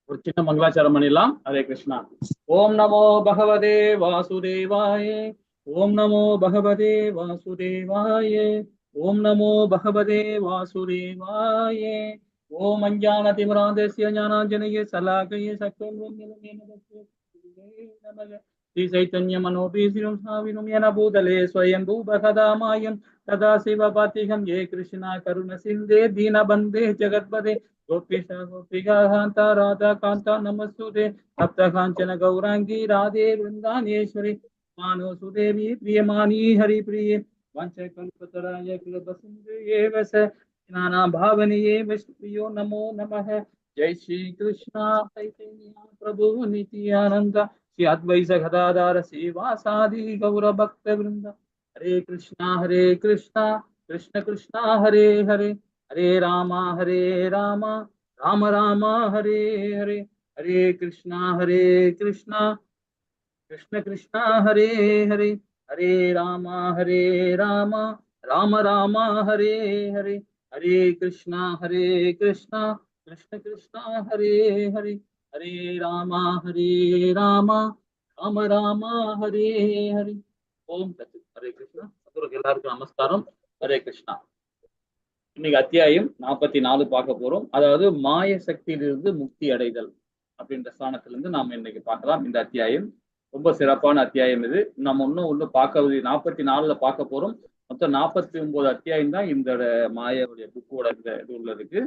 ஒரு சின்ன மங்களாச்சாரம் பண்ணிடலாம். ஹரே கிருஷ்ணா. ஓம் நமோ பகவதே வாசுதேவாய. ஓம் நமோ பகவதே வாசுதேவாய. ஓம் நமோ பகவதே வாசுதேவாய. ஓம் அஞ்ஞானதிமிராந்தஸ்ய ஞானாஞ்சனய சலாகய சக்கரம் நமக. ஸ்ரீ சைத்தன்ய மனோபீசிரும் சாவினும் என பூதலே ஸ்வயம் பூபகதாமாயம் ததா சிவபாத்திகம் ஏ கிருஷ்ணா கருண சிந்தே தீனபந்தே ஜெகத்பதே गोपीशा गोपिका कांता राधा कांता नमस्तुते सप्त कांचन गौरांगी राधे वृंदानेश्वरी मानो सुदेवी प्रियमानी हरि प्रिय वंशकल्पतराय कृपसिन्धुये वस नाना भावनिये विष्णुयो नमो नमः। जय श्री कृष्णा चैतन्य प्रभु नित्यानंद श्री अद्वैत गदाधर श्रीवासादि गौर भक्त वृंद। हरे कृष्णा कृष्ण कृष्णा हरे हरे हरे रामा राम राम हरे हरे हरे कृष्णा कृष्ण कृष्ण हरे हरे हरे राम राम राम हरे हरे हरे कृष्णा कृष्ण कृष्ण हरे हरे हरे राम राम राम हरे हरे। ओम तत्सत। हरे कृष्णा। எல்லாருக்கும் நமஸ்காரம். ஹரே கிருஷ்ணா. இன்னைக்கு அத்தியாயம் 44 பார்க்க போறோம். அதாவது மாய சக்தியிலிருந்து முக்தி அடைதல் அப்படின்ற ஸ்தானத்திலிருந்து நாம் இன்னைக்கு பார்க்கலாம். இந்த அத்தியாயம் ரொம்ப சிறப்பான அத்தியாயம். இது நம்ம இன்னும் பார்க்க 44ல பார்க்க போறோம். மொத்தம் 49 அத்தியாயம் தான் இந்த மாயாவுடைய புக்கோட இந்த இது உள்ளதுக்கு.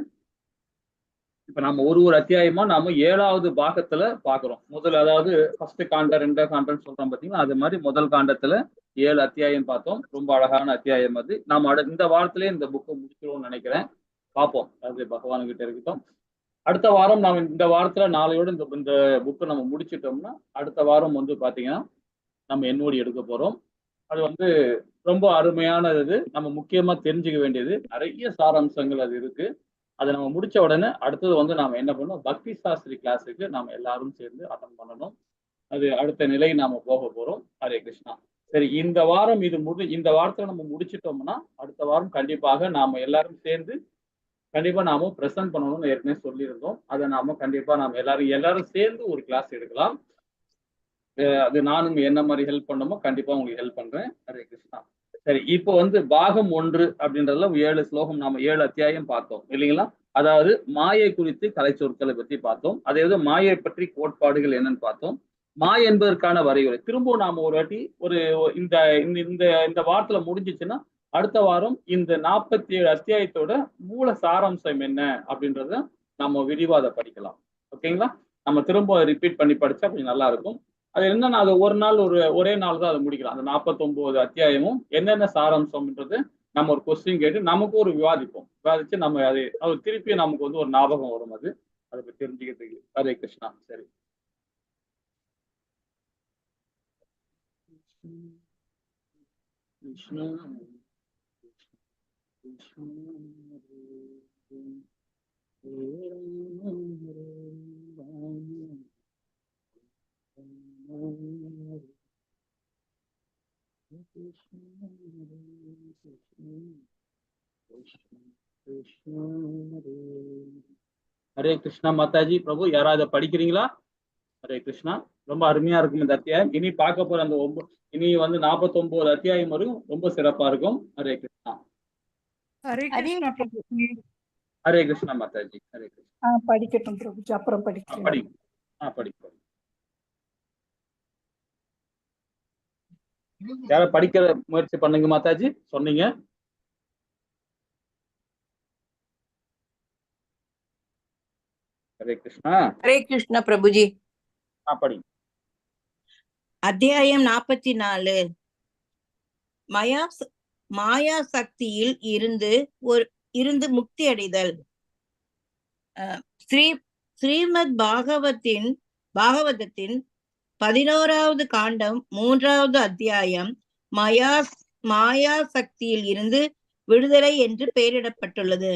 இப்ப நம்ம ஒரு அத்தியாயமா நாம 7வது பாகத்துல பாக்குறோம். முதல் அதாவது ஃபர்ஸ்ட் காண்டம் 2 காண்டம் சொல்றோம் பாத்தீங்களா, அது மாதிரி முதல் காண்டத்துல 7 அத்தியாயம் பார்த்தோம். ரொம்ப அழகான அத்தியாயம் அது. நாம இந்த வாரத்திலேயே இந்த புக்கை முடிச்சிடுவோம்னு நினைக்கிறேன். பார்ப்போம், அது பகவான் கிட்ட இருக்கட்டும். அடுத்த வாரம் நாம் இந்த வாரத்துல நாளையோட இந்த புக்கை நம்ம முடிச்சிட்டோம்னா அடுத்த வாரம் பாத்தீங்கன்னா நம்ம என்ஓடி எடுக்க போறோம். அது ரொம்ப அருமையானது. நம்ம முக்கியமா தெரிஞ்சுக்க வேண்டியது நிறைய சாராம்சங்கள் அது இருக்கு. அதை நம்ம முடிச்ச உடனே அடுத்தது நாம என்ன பண்ணோம், பக்தி சாஸ்திரி கிளாஸுக்கு நாம எல்லாரும் சேர்ந்து அட்டன் பண்ணணும். அது அடுத்த நிலை நாம போக போறோம். ஹரே கிருஷ்ணா. சரி, இந்த வாரம் இந்த வாரத்துல நம்ம முடிச்சிட்டோம்னா அடுத்த வாரம் கண்டிப்பாக நாம எல்லாரும் சேர்ந்து கண்டிப்பா நாம பிரசன்ட் பண்ணணும்னு ஏற்கனவே சொல்லியிருந்தோம். அதை நாம கண்டிப்பா நாம எல்லாரும் சேர்ந்து ஒரு கிளாஸ் எடுக்கலாம். அது நானும் என்ன மாதிரி ஹெல்ப் பண்ணணுமோ கண்டிப்பா உங்களுக்கு ஹெல்ப் பண்றேன். ஹரே கிருஷ்ணா. சரி, இப்போ பாகம் 1 அப்படின்றதுல 7 ஸ்லோகம் நாம 7 அத்தியாயம் பார்த்தோம் இல்லைங்களா. அதாவது மாயை குறித்து கலை சொற்களை பத்தி பார்த்தோம். அதாவது மாயை பற்றி கோட்பாடுகள் என்னன்னு பார்த்தோம். மாயை என்பதற்கான வரையறை திரும்பவும் நாம ஒரு வாட்டி இந்த இந்த இந்த வாரத்துல முடிஞ்சிச்சுன்னா அடுத்த வாரம் இந்த 47 அத்தியாயத்தோட மூல சாராம்சம் என்ன அப்படின்றத நம்ம விரிவாத படிக்கலாம். ஓகேங்களா. நம்ம திரும்ப ரிப்பீட் பண்ணி படிச்சா கொஞ்சம் நல்லா இருக்கும். அது என்னன்னா அது ஒரே நாள் தான் அதை முடிக்கலாம். அந்த 49 அத்தியாயமும் என்னென்ன சாராம்சம்ன்றது நம்ம ஒரு கொஸ்டின் கேட்டு நமக்கு ஒரு விவாதிச்சு நம்ம அது திருப்பி நமக்கு ஒரு ஞாபகம் வரும். அதை பற்றி தெரிஞ்சுக்கிறதுக்கு. ஹரே கிருஷ்ணா. சரி, கிருஷ்ணா ஹரே கிருஷ்ணா. மாதாஜி பிரபு யாராவது படிக்கிறீங்களா? ஹரே கிருஷ்ணா. ரொம்ப அருமையா இருக்கும் இந்த அத்தியாயம். இனி பார்க்க போற அந்த இனி 49 அத்தியாயம் வரும். ரொம்ப சிறப்பா இருக்கும். ஹரே கிருஷ்ணா. ஹரே கிருஷ்ணா மாதாஜி. ஹரே கிருஷ்ணா. படிக்கட்டும் பிரபுஜி, அப்புறம் படிக்கிறேன். படிக்க யார படிக்கிற முயற்சி பண்ணுங்க மாதாஜி. சொன்னீங்க. ஹரே கிருஷ்ணா. ஹரே கிருஷ்ணா பிரபுஜி. படி. அத்தியாயம் 44. மாயா சக்தியில் இருந்து முக்தி அடைதல். ஸ்ரீமத் பாகவதத்தின் 11வது காண்டம் 3வது அத்தியாயம் மாயா சக்தியில் இருந்து விடுதலை என்று பெயரிடப்பட்டுள்ளது.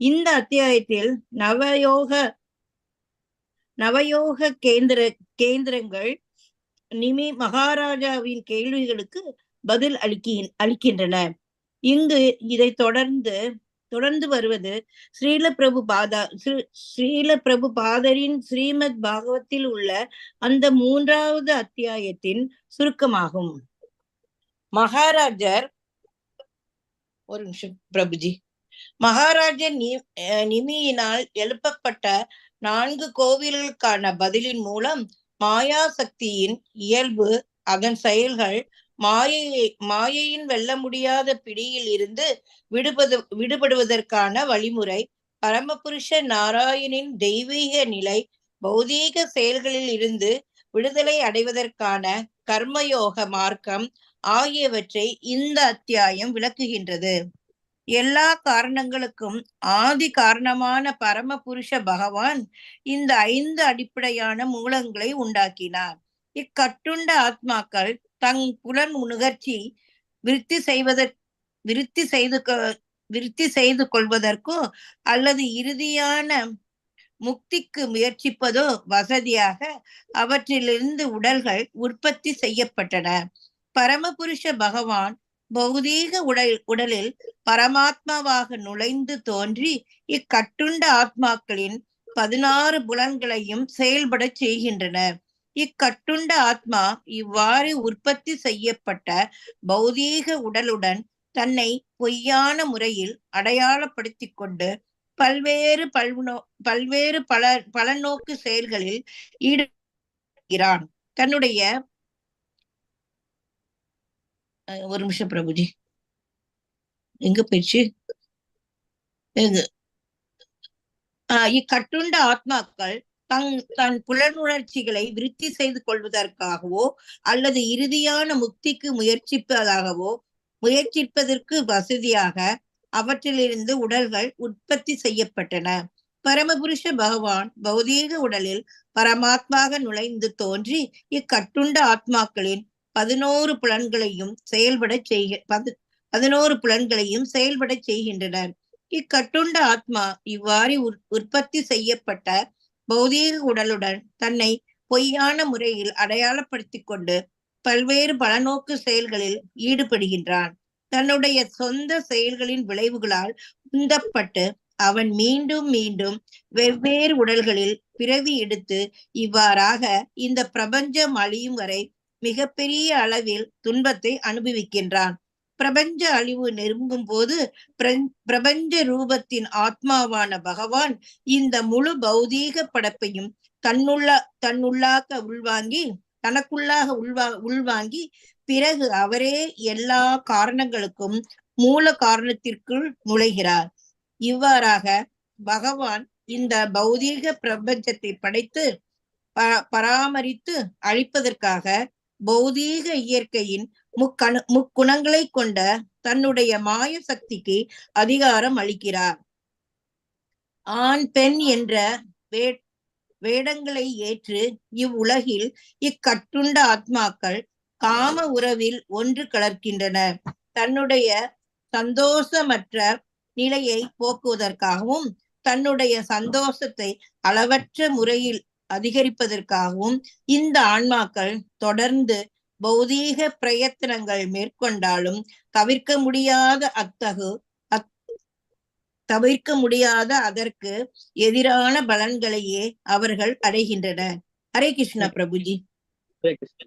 இந்த அத்தியாயத்தில் நவயோக கேந்திரங்கள் நிமி மகாராஜாவின் கேள்விகளுக்கு பதில் அளிக்கின்றன. இங்கு இதை தொடர்ந்து வருவது ஸ்ரீல பிரபுபாதரின் ஸ்ரீமத் பாகவத்தில் உள்ள அந்த 3வது அத்தியாயத்தின் சுருக்கமாகும். மகாராஜர் ஒரு நிமிஷம் பிரபுஜி. மகாராஜர் நிமியினால் எழுப்பப்பட்ட 4 கோவில்களுக்கான பதிலின் மூலம் மாயா சக்தியின் இயல்பு, அதன் செயல்கள், மாயையின் வெல்ல முடியாத பிடியில் இருந்து விடுபடுவதற்கான வழிமுறை, பரமபுருஷ நாராயணின் தெய்வீக நிலை, பௌதீக செயல்களில் இருந்து விடுதலை அடைவதற்கான கர்மயோக மார்க்கம் ஆகியவற்றை இந்த அத்தியாயம் விளக்குகின்றது. எல்லா காரணங்களுக்கும் ஆதி காரணமான பரமபுருஷ பகவான் இந்த 5 அடிப்படையான மூலங்களை உண்டாக்கினார். இக்கட்டுண்ட ஆத்மாக்கள் தங் புலன் நுகர்ச்சி விருத்தி செய்து கொள்வதற்கோ அல்லது இறுதியான முக்திக்கு முயற்சிப்பதோ வசதியாக அவற்றிலிருந்து உடல்கள் உற்பத்தி செய்யப்பட்டன. பரமபுருஷ பகவான் பௌதீக உடலில் பரமாத்மாவாக நுழைந்து தோன்றி இக்கட்டுண்ட ஆத்மாக்களின் 16 புலன்களையும் செயல்பட செய்கின்றனர். இக்கட்டுண்ட ஆத்மா இவ்வாறு உற்பத்தி செய்யப்பட்ட பௌதீக உடலுடன் தன்னை பொய்யான முறையில் அடையாளப்படுத்திக் கொண்டு பல்வேறு பலநோக்கு செயல்களில் ஈடுபடுகிறான். தன்னுடைய ஒரு நிமிஷம் பிரபுஜி, எங்க போயிடுச்சு? இக்கட்டுண்ட ஆத்மாக்கள் தன் புலனுணர்ச்சிகளை விருத்தி செய்து கொள்வதற்காகவோ அல்லது இறுதியான முக்திக்கு முயற்சிப்பதற்கு வசதியாக அவற்றிலிருந்து உடல்கள் உற்பத்தி செய்யப்பட்டன. பரமபுருஷ பகவான் பௌதீக உடலில் பரமாத்மாக நுழைந்து தோன்றி இக்கட்டுண்ட ஆத்மாக்களின் 11 புலன்களையும் செயல்பட செய்கின்றனர். இக்கட்டுண்ட ஆத்மா இவ்வாறு உற்பத்தி செய்யப்பட்ட பௌதீக உடலுடன் தன்னை பொய்யான முறையில் அடையாளப்படுத்திக் கொண்டு பல்வேறு பலநோக்கு செயல்களில் ஈடுபடுகின்றான். தன்னுடைய சொந்த செயல்களின் விளைவுகளால் உந்தப்பட்டு அவன் மீண்டும் மீண்டும் வெவ்வேறு உடல்களில் பிறவி எடுத்து இவ்வாறாக இந்த பிரபஞ்சம் அழியும் வரை மிகப்பெரிய அளவில் துன்பத்தை அனுபவிக்கின்றான். பிரபஞ்ச அழிவு நெருங்கும் போது பிரபஞ்ச ரூபத்தின் ஆத்மாவான பகவான் இந்த முழு பௌதீக படைப்பையும் தனக்குள்ளாக உள்வாங்கி பிறகு அவரே எல்லா காரணங்களுக்கும் மூல காரணத்திற்குள் நுழைகிறார். இவ்வாறாக பகவான் இந்த பௌதீக பிரபஞ்சத்தை படைத்து பராமரித்து அழிப்பதற்காக பௌதீக இயற்கையின் முக்குணங்களை கொண்ட தன்னுடைய மாய சக்திக்கு அதிகாரம் அளிக்கிறார். ஆண் பெண் என்ற வேடங்களை ஏற்று இவ்வுலகில் இக்கட்டுண்ட ஆத்மாக்கள் காம உறவில் ஒன்று கலர்க்கின்றனர். தன்னுடைய சந்தோஷமற்ற நிலையை போக்குவதற்காகவும் தன்னுடைய சந்தோஷத்தை அளவற்ற முறையில் அதிகரிப்பதற்காகவும் இந்த ஆன்மாக்கள் தொடர்ந்து பௌதீக பிரயத்தனங்கள் மேற்கொண்டாலும் தவிர்க்க முடியாத அதற்கு எதிரான பலன்களையே அவர்கள் அடைகின்றனர். ஹரே கிருஷ்ணா பிரபுஜி. ஹரே கிருஷ்ணா.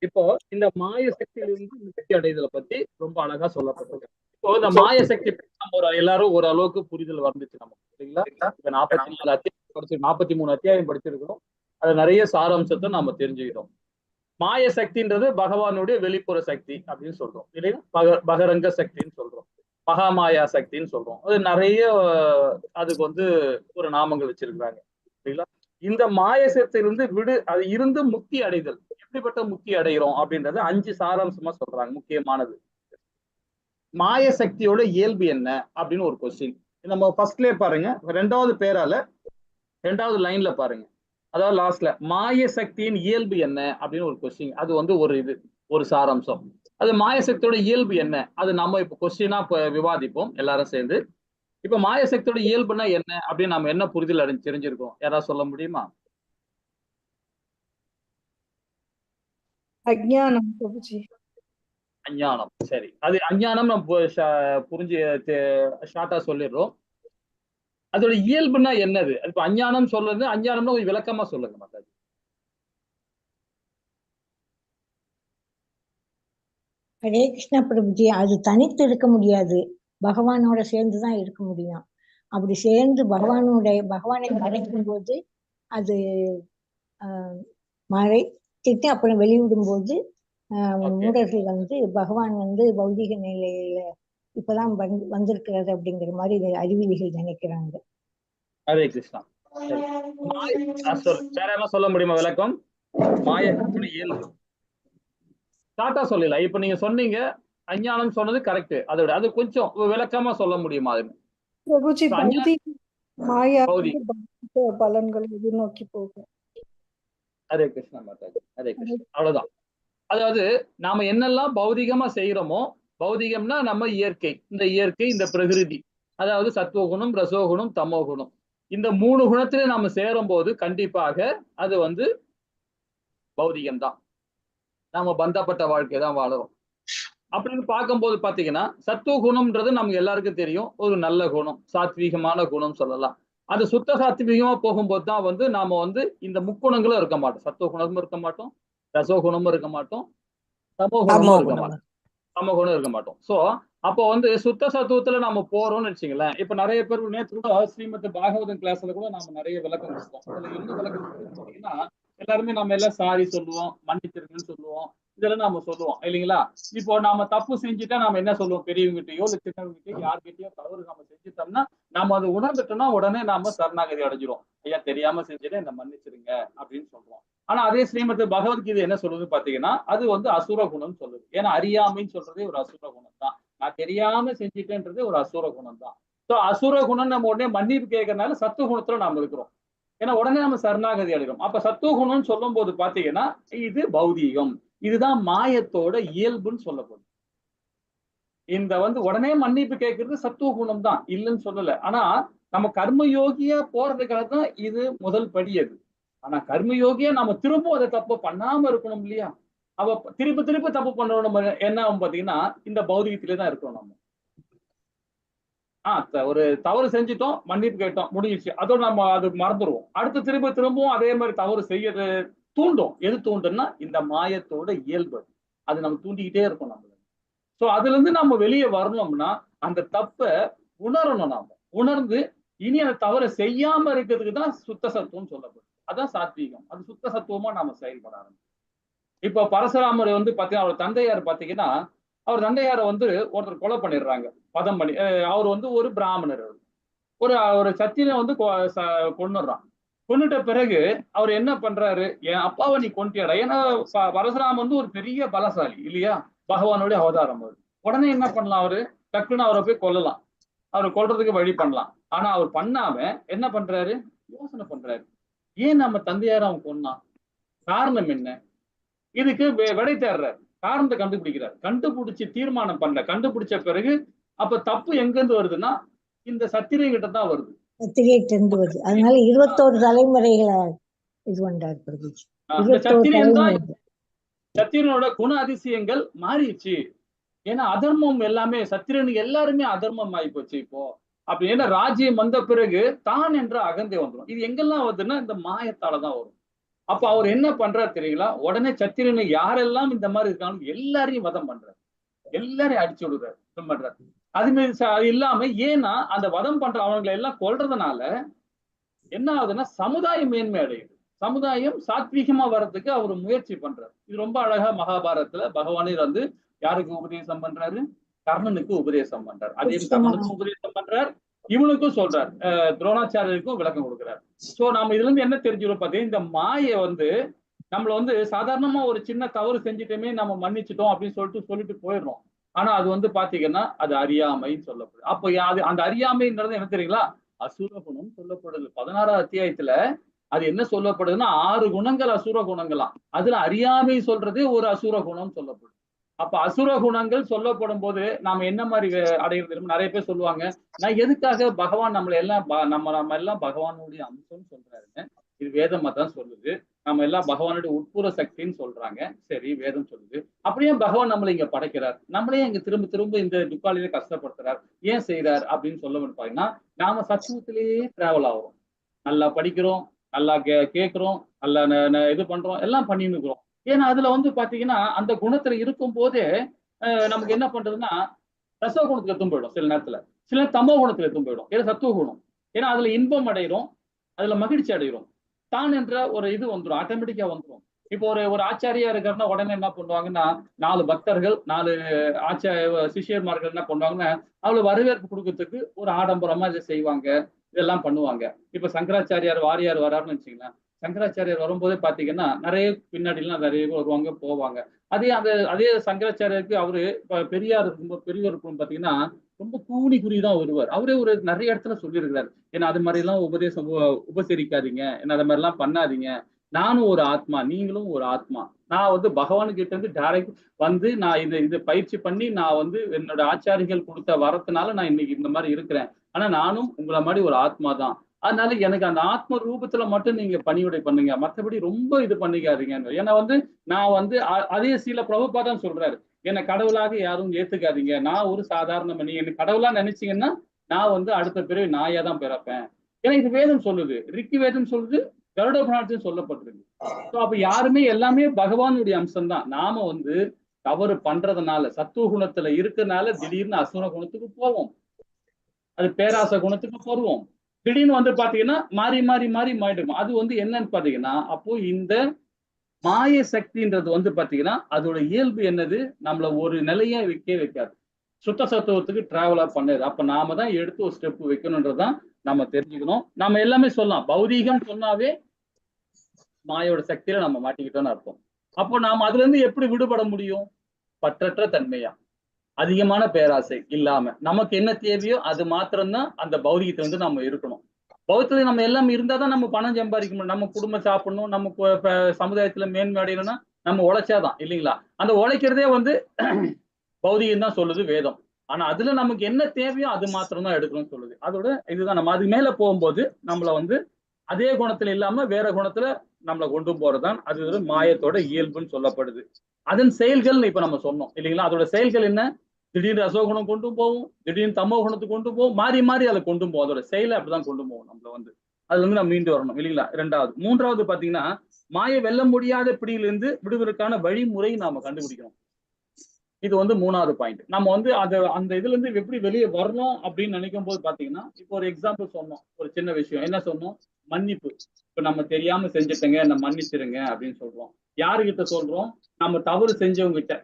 இப்போ இந்த மாய சக்தியிலிருந்து முக்தி அடைதலை பத்தி ரொம்ப அழகா சொல்லப்பட்டிருக்கு. இப்போ இந்த மாய சக்தி நம்ம எல்லாரும் ஓரளவுக்கு புரிதல் வந்துச்சு நமக்கு, சரிங்களா? இப்ப 43 அத்தியாயம் படிச்சிருக்கிறோம். அது நிறைய சாராம்சத்தை நாம தெரிஞ்சுக்கிறோம். மாய சக்தின்றது பகவானுடைய வெளிப்புற சக்தி அப்படின்னு சொல்றோம், இல்லைன்னா பகரங்க சக்தின்னு சொல்றோம், மகாமாயா சக்தின்னு சொல்றோம். அது நிறைய அதுக்கு ஒரு நாமங்கள் வச்சிருக்கிறாங்க, சரிங்களா? இந்த மாய சக்தியிலிருந்து அது இருந்து முக்தி அடைதல், எப்படிப்பட்ட முக்தி அடைகிறோம் அப்படின்றது 5 சாராம்சமா சொல்றாங்க. முக்கியமானது மாய சக்தியோட இயல்பு என்ன அப்படின்னு ஒரு கொஸ்டின் நம்ம ஃபர்ஸ்ட்லயே பாருங்க. 2வது லைன்ல பாருங்க, அதாவது லாஸ்ட்ல மாய சக்தியின் இயல்பு என்ன அப்படின்னு ஒரு கொஸ்டின். அது ஒரு சாராம்சம். அது மாய சக்தியோட இயல்பு என்ன, அது நம்ம இப்ப கொஸ்டினா விவாதிப்போம் எல்லாரும் சேர்ந்து. இப்ப மாயசக்தியோட இயல்புனா என்ன அப்படின்னு நம்ம என்ன புரிதல் தெரிஞ்சிருக்கோம்? யாராவது சொல்ல முடியுமா? அஜ்ஞானம் பிரபுஜி. அஞ்ஞானம். சரி, அது அஞ்ஞானம் நம்ம புரிஞ்சு ஷார்ட்டா சொல்லிடுறோம். அதோட இயல்புனா என்னது? இப்ப அஞ்ஞானம் சொல்றது, அஞ்ஞானம்னா கொஞ்சம் விளக்கமா சொல்லுங்க மாதாஜி. ஹரே கிருஷ்ணா பிரபுஜி. அது தனித்து இருக்க முடியாது, பகவானோட சேர்ந்துதான் இருக்க முடியும். அப்படி சேர்ந்து பகவானை மறைக்கும் போது அது மறைச்சிட்டு அப்புறம் வெளியிடும் போது மூடர்கள் பகவான் பௌதிக நிலையில இப்பதான் வந்திருக்கிறது அப்படிங்கிற மாதிரி அறிவிலிகள் நினைக்கிறாங்க. ஹரே கிருஷ்ணா. வேற என்ன சொல்ல முடியுமா விளக்கம்? மாயத்தோட இயல்பு ஷார்ட்டா சொல்லலாம். இப்ப நீங்க சொன்னீங்க அஞ்ஞானம் சொன்னது கரெக்ட். அதோட அது கொஞ்சம் விளக்கமா சொல்ல முடியுமா? அது பிரபுஜி பௌதிக மாயா பௌதிக பலன்கள் எதிர்நோக்கி போகும். ஹரே கிருஷ்ணா மாதாஜி. ஹரே கிருஷ்ணா. அவ்வளவுதான். அதாவது நாம என்னெல்லாம் பௌதிகமா செய்யறோமோ, பௌதிகம்னா நம்ம இயற்கை, இந்த இயற்கை, இந்த பிரகிருதி, அதாவது சத்துவகுணம், ரசோகுணம், தமோகுணம், இந்த 3 குணத்திலே நாம சேரும் போது கண்டிப்பாக அது பௌதிகம் தான். நாம பந்தப்பட்ட வாழ்க்கை தான் வாழறோம். அப்படின்னு பார்க்கும்போது பாத்தீங்கன்னா, சத்துவ குணம்ன்றது நமக்கு எல்லாருக்கும் தெரியும், ஒரு நல்ல குணம், சாத்வீகமான குணம் சொல்லலாம். அது சுத்த சாத்வீகமா போகும்போது தான் நாம இந்த முக்குணங்களும் இருக்க மாட்டோம். சத்துவ குணமும் இருக்க மாட்டோம், ரசோ குணமும் இருக்க மாட்டோம், தமோ குணமும் இருக்க மாட்டோம், சமகுணம் இருக்க மாட்டோம். சோ அப்போ சுத்த சத்துவத்துல நம்ம போறோம்னு வச்சுங்களேன். இப்ப நிறைய பேர் நேற்று கூட ஸ்ரீமத் பாகவதம் கிளாஸ்ல கூட நாம நிறைய விளக்கம் கொடுத்தோம். அதுல என்ன விளக்கம் பாத்தீங்கன்னா, எல்லாருமே நம்ம எல்லாம் சாரி சொல்லுவோம், மன்னிச்சிருக்குன்னு சொல்லுவோம், இதெல்லாம் நாம சொல்லுவோம் இல்லைங்களா? இப்போ நாம தப்பு செஞ்சுட்டா நாம என்ன சொல்லுவோம்? பெரியவங்ககிட்டயோ இல்ல சின்னவங்ககிட்டயோ யார்கிட்டயோ தவறு நம்ம செஞ்சுட்டோம்னா நாம அதை உணர்ந்துட்டோம்னா உடனே நாம சரணாகதி அடைஞ்சிரும். ஐயா தெரியாம செஞ்சுட்டு என்ன மன்னிச்சிருங்க அப்படின்னு சொல்றோம். ஆனா அதே ஸ்ரீமத் பகவத்கீதை என்ன சொல்லுது பாத்தீங்கன்னா, அது அசுர குணம் சொல்லுது. ஏன்னா அறியாமைன்னு சொல்றதே ஒரு அசுர குணம் தான். நான் தெரியாம செஞ்சுட்டேன்றது ஒரு அசுர குணம் தான். சோ அசுர குணம் நம்ம உடனே மன்னிப்பு கேட்கறதுனால சத்துவ குணத்துல நாம இருக்கிறோம். ஏன்னா உடனே நம்ம சரணாகதி அடைகிறோம். அப்ப சத்துவ குணம்னு சொல்லும் போது பாத்தீங்கன்னா இது பௌதீகம். இதுதான் மாயத்தோட இயல்புன்னு சொல்லப்படும். இந்த உடனே மன்னிப்பு கேட்கறது சத்துவ குணம் தான், இல்லைன்னு சொல்லல. ஆனா நம்ம கர்மயோகியா போறதுக்காக தான் இது முதல் படி. அது ஆனா கர்மயோகியா நம்ம திரும்ப அதை தப்பு பண்ணாம இருக்கணும் இல்லையா? அவ திருப்பி திருப்பி தப்பு பண்றோம். நம்ம என்ன ஆகும் பாத்தீங்கன்னா இந்த பௌதிகத்திலே தான் இருக்கோம் நம்ம. ஒரு தவறு செஞ்சுட்டோம், மன்னிப்பு கேட்டோம், முடிஞ்சிச்சு, அதோட நம்ம அது மறந்துடுவோம். அடுத்து திரும்பவும் அதே மாதிரி தவறு செய்யறது தூண்டும். எது தூண்டும்னா இந்த மாயத்தோட இயல்பு. அது நம்ம தூண்டிக்கிட்டே இருக்கும் நம்ம. சோ அதுல இருந்து நம்ம வெளியே வரணும்னா அந்த தப்ப உணரணும். நாம உணர்ந்து இனி அந்த தவறை செய்யாம இருக்கிறதுக்கு தான் சுத்த சத்துவம் சொல்லப்படும். அதான் சாத்வீகம். அது சுத்த சத்துவமா நாம செயல்பட ஆரம்பிச்சோம். இப்ப பரசுராமர் பாத்தீங்கன்னா அவர் தந்தையார் பாத்தீங்கன்னா, அவர் தந்தையார ஒருத்தர் கொலை பண்ணிடுறாங்க, பதம் பண்ணி. அவர் ஒரு பிராமணர், ஒரு சத்தியனை கொன்னுடுறான். கொன்னுட்ட பிறகு அவர் என்ன பண்றாரு? என் அப்பாவை நீ கொன்ட்டியாடா. ஏன்னா பரசுராமன் ஒரு பெரிய பலசாலி இல்லையா? பகவானுடைய அவதாரம் அவர். உடனே என்ன பண்ணலாம்? அவரு டக்குன்னு அவரை போய் கொல்லலாம், அவரை கொல்றதுக்கு வழி பண்ணலாம். ஆனா அவர் பண்ணாம என்ன பண்றாரு? யோசனை பண்றாரு, ஏன் நம்ம தந்தையார அவன் கொன்னான், காரணம் என்ன? இதுக்கு விடை தேடுறாரு, காரணத்தை கண்டுபிடிக்கிறார். கண்டுபிடிச்சு தீர்மானம் கண்டுபிடிச்ச பிறகு அப்ப தப்பு எங்க இருந்து வருதுன்னா இந்த சத்திரியங்கிட்ட தான் வருது. சத்திரியர்கிட்ட இருந்து வருது. அதனால 21 தலைமுறைகளை இது பண்றாரு பிரபுஜி. சத்திரியனோட குண அதிசயங்கள் மாறிடுச்சு. ஏன்னா அதர்மம் எல்லாமே சத்திரியனுக்கு எல்லாருமே அதர்மம் ஆகி போச்சு இப்போ. அப்படி ஏன்னா ராஜ்யம் வந்த பிறகு தான் என்ற அகந்தை வந்துடும். இது எங்கெல்லாம் வருதுன்னா இந்த மாயத்தாலதான் வரும். அப்ப அவர் என்ன பண்றாரு தெரியுங்களா? உடனே சத்திரியனை யாரெல்லாம் இந்த மாதிரி இருக்காங்க எல்லாரையும் வதம் பண்றாரு, எல்லாரையும் அடிச்சு விடுறாரு, பண்றாரு. அது இல்லாம ஏன்னா அந்த வதம் பண்ற அவங்களை எல்லாம் கொல்றதுனால என்ன ஆகுதுன்னா சமுதாயம் மேன்மை அடையுது. சமுதாயம் சாத்வீகமா வர்றதுக்கு அவர் முயற்சி பண்றாரு. இது ரொம்ப அழகா மகாபாரதத்துல பகவானே யாருக்கு உபதேசம் பண்றாரு? கர்ணனுக்கு உபதேசம் பண்றாரு. அதே கர்ணனுக்கும் உபதேசம் பண்றார், இவனுக்கும் சொல்றாரு, துரோணாச்சாரியருக்கும் விளக்கம் கொடுக்கிறார். சோ நாம இதுல இருந்து என்ன தெரிஞ்சுக்கிறோம் பாத்தீங்கன்னா, இந்த மாய நம்மள சாதாரணமா ஒரு சின்ன தவறு செஞ்சுட்டோமே நம்ம மன்னிச்சிட்டோம் அப்படின்னு சொல்லிட்டு போயிடுறோம். ஆனா அது பாத்தீங்கன்னா அது அறியாமைன்னு சொல்லப்படுது. அப்போ அந்த அறியாமைன்றது என்ன தெரியுங்களா? அசுர குணம் சொல்லப்படுது. 16ஆம் அத்தியாயத்துல அது என்ன சொல்லப்படுதுன்னா 6 குணங்கள் அசுர குணங்களாம். அதுல அறியாமை சொல்றதே ஒரு அசுர குணம் சொல்லப்படுது. அப்ப அசுர குணங்கள் சொல்லப்படும் போது நாம என்ன மாதிரி அடைகிறது? நிறைய பேர் சொல்லுவாங்க, நான் எதுக்காக பகவான் நம்மளை எல்லாம் நம்ம எல்லாம் பகவானுடைய அம்சம்னு சொல்றாருங்க. இது வேதம் தான் சொல்லுது. நம்ம எல்லாம் பகவானுடைய உட்புற சக்தின்னு சொல்றாங்க. சரி, வேதம் சொல்லுது. அப்படியே பகவான் நம்மளை இங்க படைக்கிறார், நம்மளே இங்க திரும்ப திரும்ப இந்த துக்காலிலே கஷ்டப்படுத்துறார், ஏன் செய்யறார் அப்படின்னு சொல்ல பாத்தீங்கன்னா, நாம சத்துவத்திலேயே டிராவல் ஆகிறோம். நல்லா படிக்கிறோம், நல்லா கேட்கிறோம், நல்லா இது பண்றோம், எல்லாம் பண்ணின்னு இருக்கிறோம். ஏன்னா அதுல பாத்தீங்கன்னா அந்த குணத்துல இருக்கும் போதே நமக்கு என்ன பண்றதுன்னா ரசோ குணத்துக்கு எடுத்தும் போயிடும் சில நேரத்துல, சில தமோ குணத்துல எடுத்தும் போயிடும். ஏன்னா சத்துவ குணம், ஏன்னா அதுல இன்பம் அடைகிறோம், அதுல மகிழ்ச்சி அடைகிறோம், தான் என்ற ஒரு இது வந்துடும், ஆட்டோமேட்டிக்கா வந்துடும். இப்போ ஒரு ஆச்சாரியா இருக்காருன்னா உடனே என்ன பண்ணுவாங்கன்னா 4 பக்தர்கள் 4 சிஷியர்மார்கள் என்ன பண்ணுவாங்கன்னா அவளை வரவேற்பு கொடுக்கறதுக்கு ஒரு ஆடம்பரமா இதை செய்வாங்க, இதெல்லாம் பண்ணுவாங்க. இப்ப சங்கராச்சாரியார் வாரியார் வராருன்னு வச்சுங்களேன், சங்கராச்சாரியார் வரும்போதே பாத்தீங்கன்னா நிறைய பின்னாடிலாம் நிறைய பேர் வருவாங்க போவாங்க. அதே சங்கராச்சாரியருக்கு அவரு பெரியார் பெரியவர் பாத்தீங்கன்னா ரொம்ப கூனி குறிதான் வருவார். அவரே ஒரு நிறைய இடத்துல சொல்லியிருக்கிறார், ஏன்னா அது மாதிரி எல்லாம் உபசரிக்காதீங்க, என்ன அது மாதிரி எல்லாம் பண்ணாதீங்க, நானும் ஒரு ஆத்மா, நீங்களும் ஒரு ஆத்மா, நான் பகவான் கிட்ட இருந்து டைரக்ட் நான் இதை பயிற்சி பண்ணி நான் என்னோட ஆச்சாரிகள் கொடுத்த வரத்தினால நான் இன்னைக்கு இந்த மாதிரி இருக்கிறேன். ஆனா நானும் உங்களை மாதிரி ஒரு ஆத்மா தான். அதனால எனக்கு அந்த ஆத்ம ரூபத்துல மட்டும் நீங்க பணிவிடை பண்ணுங்க, மற்றபடி ரொம்ப இது பண்ணிக்காதீங்க. ஏன்னா நான் அதே சீல பிரபுபாதான் சொல்றாரு, என்னை கடவுளாக யாரும் ஏத்துக்காதீங்க, நான் ஒரு சாதாரண மணி, என்ன கடவுளா நினைச்சீங்கன்னா நான் அடுத்த பிறகு நாயா தான் பிறப்பேன். ஏன்னா இது வேதம் சொல்லுது, ரிக்கி வேதம் சொல்லுது, கருட புராணத்தையும் சொல்லப்பட்டிருக்கு. ஸோ அப்ப யாருமே எல்லாமே பகவானுடைய அம்சம் தான். நாம தவறு பண்றதுனால சத்துவ குணத்துல இருக்கனால திடீர்னு அசுர குணத்துக்கு போவோம், அது பேராச குணத்துக்கு போடுவோம், திடீர்னு பாத்தீங்கன்னா மாறி மாறி மாறி மாறிடும். அது என்னன்னு பாத்தீங்கன்னா அப்போ இந்த மாய சக்தின்றது பாத்தீங்கன்னா அதோட இயல்பு என்னது, நம்மள ஒரு நிலையா வைக்காது, சுத்த சத்துவத்துக்கு டிராவலா பண்ணது. அப்ப நாம தான் எடுத்து ஒரு ஸ்டெப் வைக்கணும்ன்றதான் நம்ம தெரிஞ்சுக்கணும். நம்ம எல்லாமே சொல்லலாம், பௌதீகம் சொன்னாவே மாயோட சக்தியில நம்ம மாட்டிக்கிட்டோம்னு அர்த்தம். அப்போ நாம அதுல இருந்து எப்படி விடுபட முடியும்? பற்றற்ற தன்மையா, அதிகமான பேராசை இல்லாம நமக்கு என்ன தேவையோ அது மாத்திரம்தான் அந்த பௌதிகத்தை நம்ம இருக்கணும். பௌத்தத்துல நம்ம எல்லாம் இருந்தாதான் நம்ம பணம் சம்பாதிக்க முடியும், நம்ம குடும்பம் சாப்பிடணும், நம்ம சமுதாயத்துல மேன்மை அடையணும்னா நம்ம உழைச்சாதான் இல்லைங்களா? அந்த உழைக்கிறதே பௌதிகம் தான் சொல்லுது வேதம். ஆனா அதுல நமக்கு என்ன தேவையோ அது மாத்திரம் தான் எடுக்கணும்னு சொல்லுது. அதோட இதுதான் நம்ம அது மேல போகும்போது நம்மள அதே குணத்துல இல்லாம வேற குணத்துல நம்மளை கொண்டு போறதுதான் அது மாயத்தோட இயல்புன்னு சொல்லப்படுது. அதன் செயல்கள் இப்ப நம்ம சொன்னோம் இல்லைங்களா? அதோட செயல்கள் என்ன? திடீர்னு ரசோகுணம் கொண்டு போவோம், திடீர்னு தமோ குணத்துக்கு கொண்டு போவோம், மாறி மாறி அதை கொண்டு போவோம். அதோட செயலை அப்படிதான் கொண்டு போவோம். நம்மள அதுல நம்ம மீண்டு வரணும் இல்லைங்களா? 2வது. 3வது பாத்தீங்கன்னா மாய வெல்ல முடியாத பிடியிலிருந்து விடுவதற்கான வழிமுறை நாம கண்டுபிடிக்கணும். இது 3வது பாயிண்ட். நம்ம அந்த இதுல இருந்து எப்படி வெளியே வரணும் அப்படின்னு நினைக்கும் போது பாத்தீங்கன்னா, இப்போ ஒரு எக்ஸாம்பிள் சொன்னோம், ஒரு சின்ன விஷயம் என்ன சொன்னோம், மன்னிப்பு. இப்ப நம்ம தெரியாம செஞ்சுட்டேங்க, என்ன மன்னிச்சிருங்க அப்படின்னு சொல்றோம். யாருகிட்ட சொல்றோம்? நம்ம தவறு செஞ்சவங்க கிட்ட.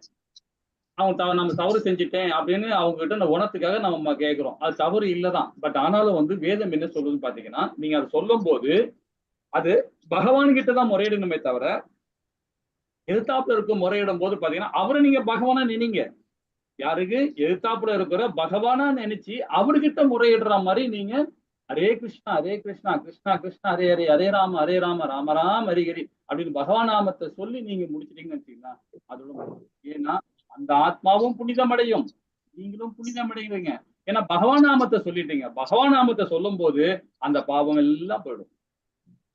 நம்ம தவறு செஞ்சுட்டேன் அப்படின்னு அவங்க கிட்ட அந்த உணத்துக்காக நம்ம கேட்கிறோம். அது தவறு இல்லதான். பட் ஆனாலும் வேதம் என்ன சொல்லுதுன்னு பாத்தீங்கன்னா, நீங்க அதை சொல்லும் போது அது பகவான் கிட்டதான் முறையிடணுமே தவிர எதிர்த்தாப்புல இருக்க முறையிடும் போது பாத்தீங்கன்னா அவரை நீங்க பகவானா நினைங்க. யாருக்கு? எதிர்த்தாப்புல இருக்கிற பகவானா நினைச்சு அவர்கிட்ட முறையிடுற மாதிரி நீங்க ஹரே கிருஷ்ணா ஹரே கிருஷ்ணா கிருஷ்ணா கிருஷ்ணா ஹரே ஹரே, ஹரே ராம ராம ராம ஹரி ஹரி அப்படின்னு பகவான் நாமத்தை சொல்லி நீங்க முடிச்சிட்டீங்கன்னு வச்சுக்கீங்களா, அதோட. ஏன்னா அந்த ஆத்மாவும் புனிதம் அடையும், நீங்களும் புனிதம் அடைவீங்க. ஏன்னா பகவான் நாமத்தை சொல்லிட்டீங்க. பகவான் நாமத்தை சொல்லும் போது அந்த பாவம் எல்லாம் போயிடும்.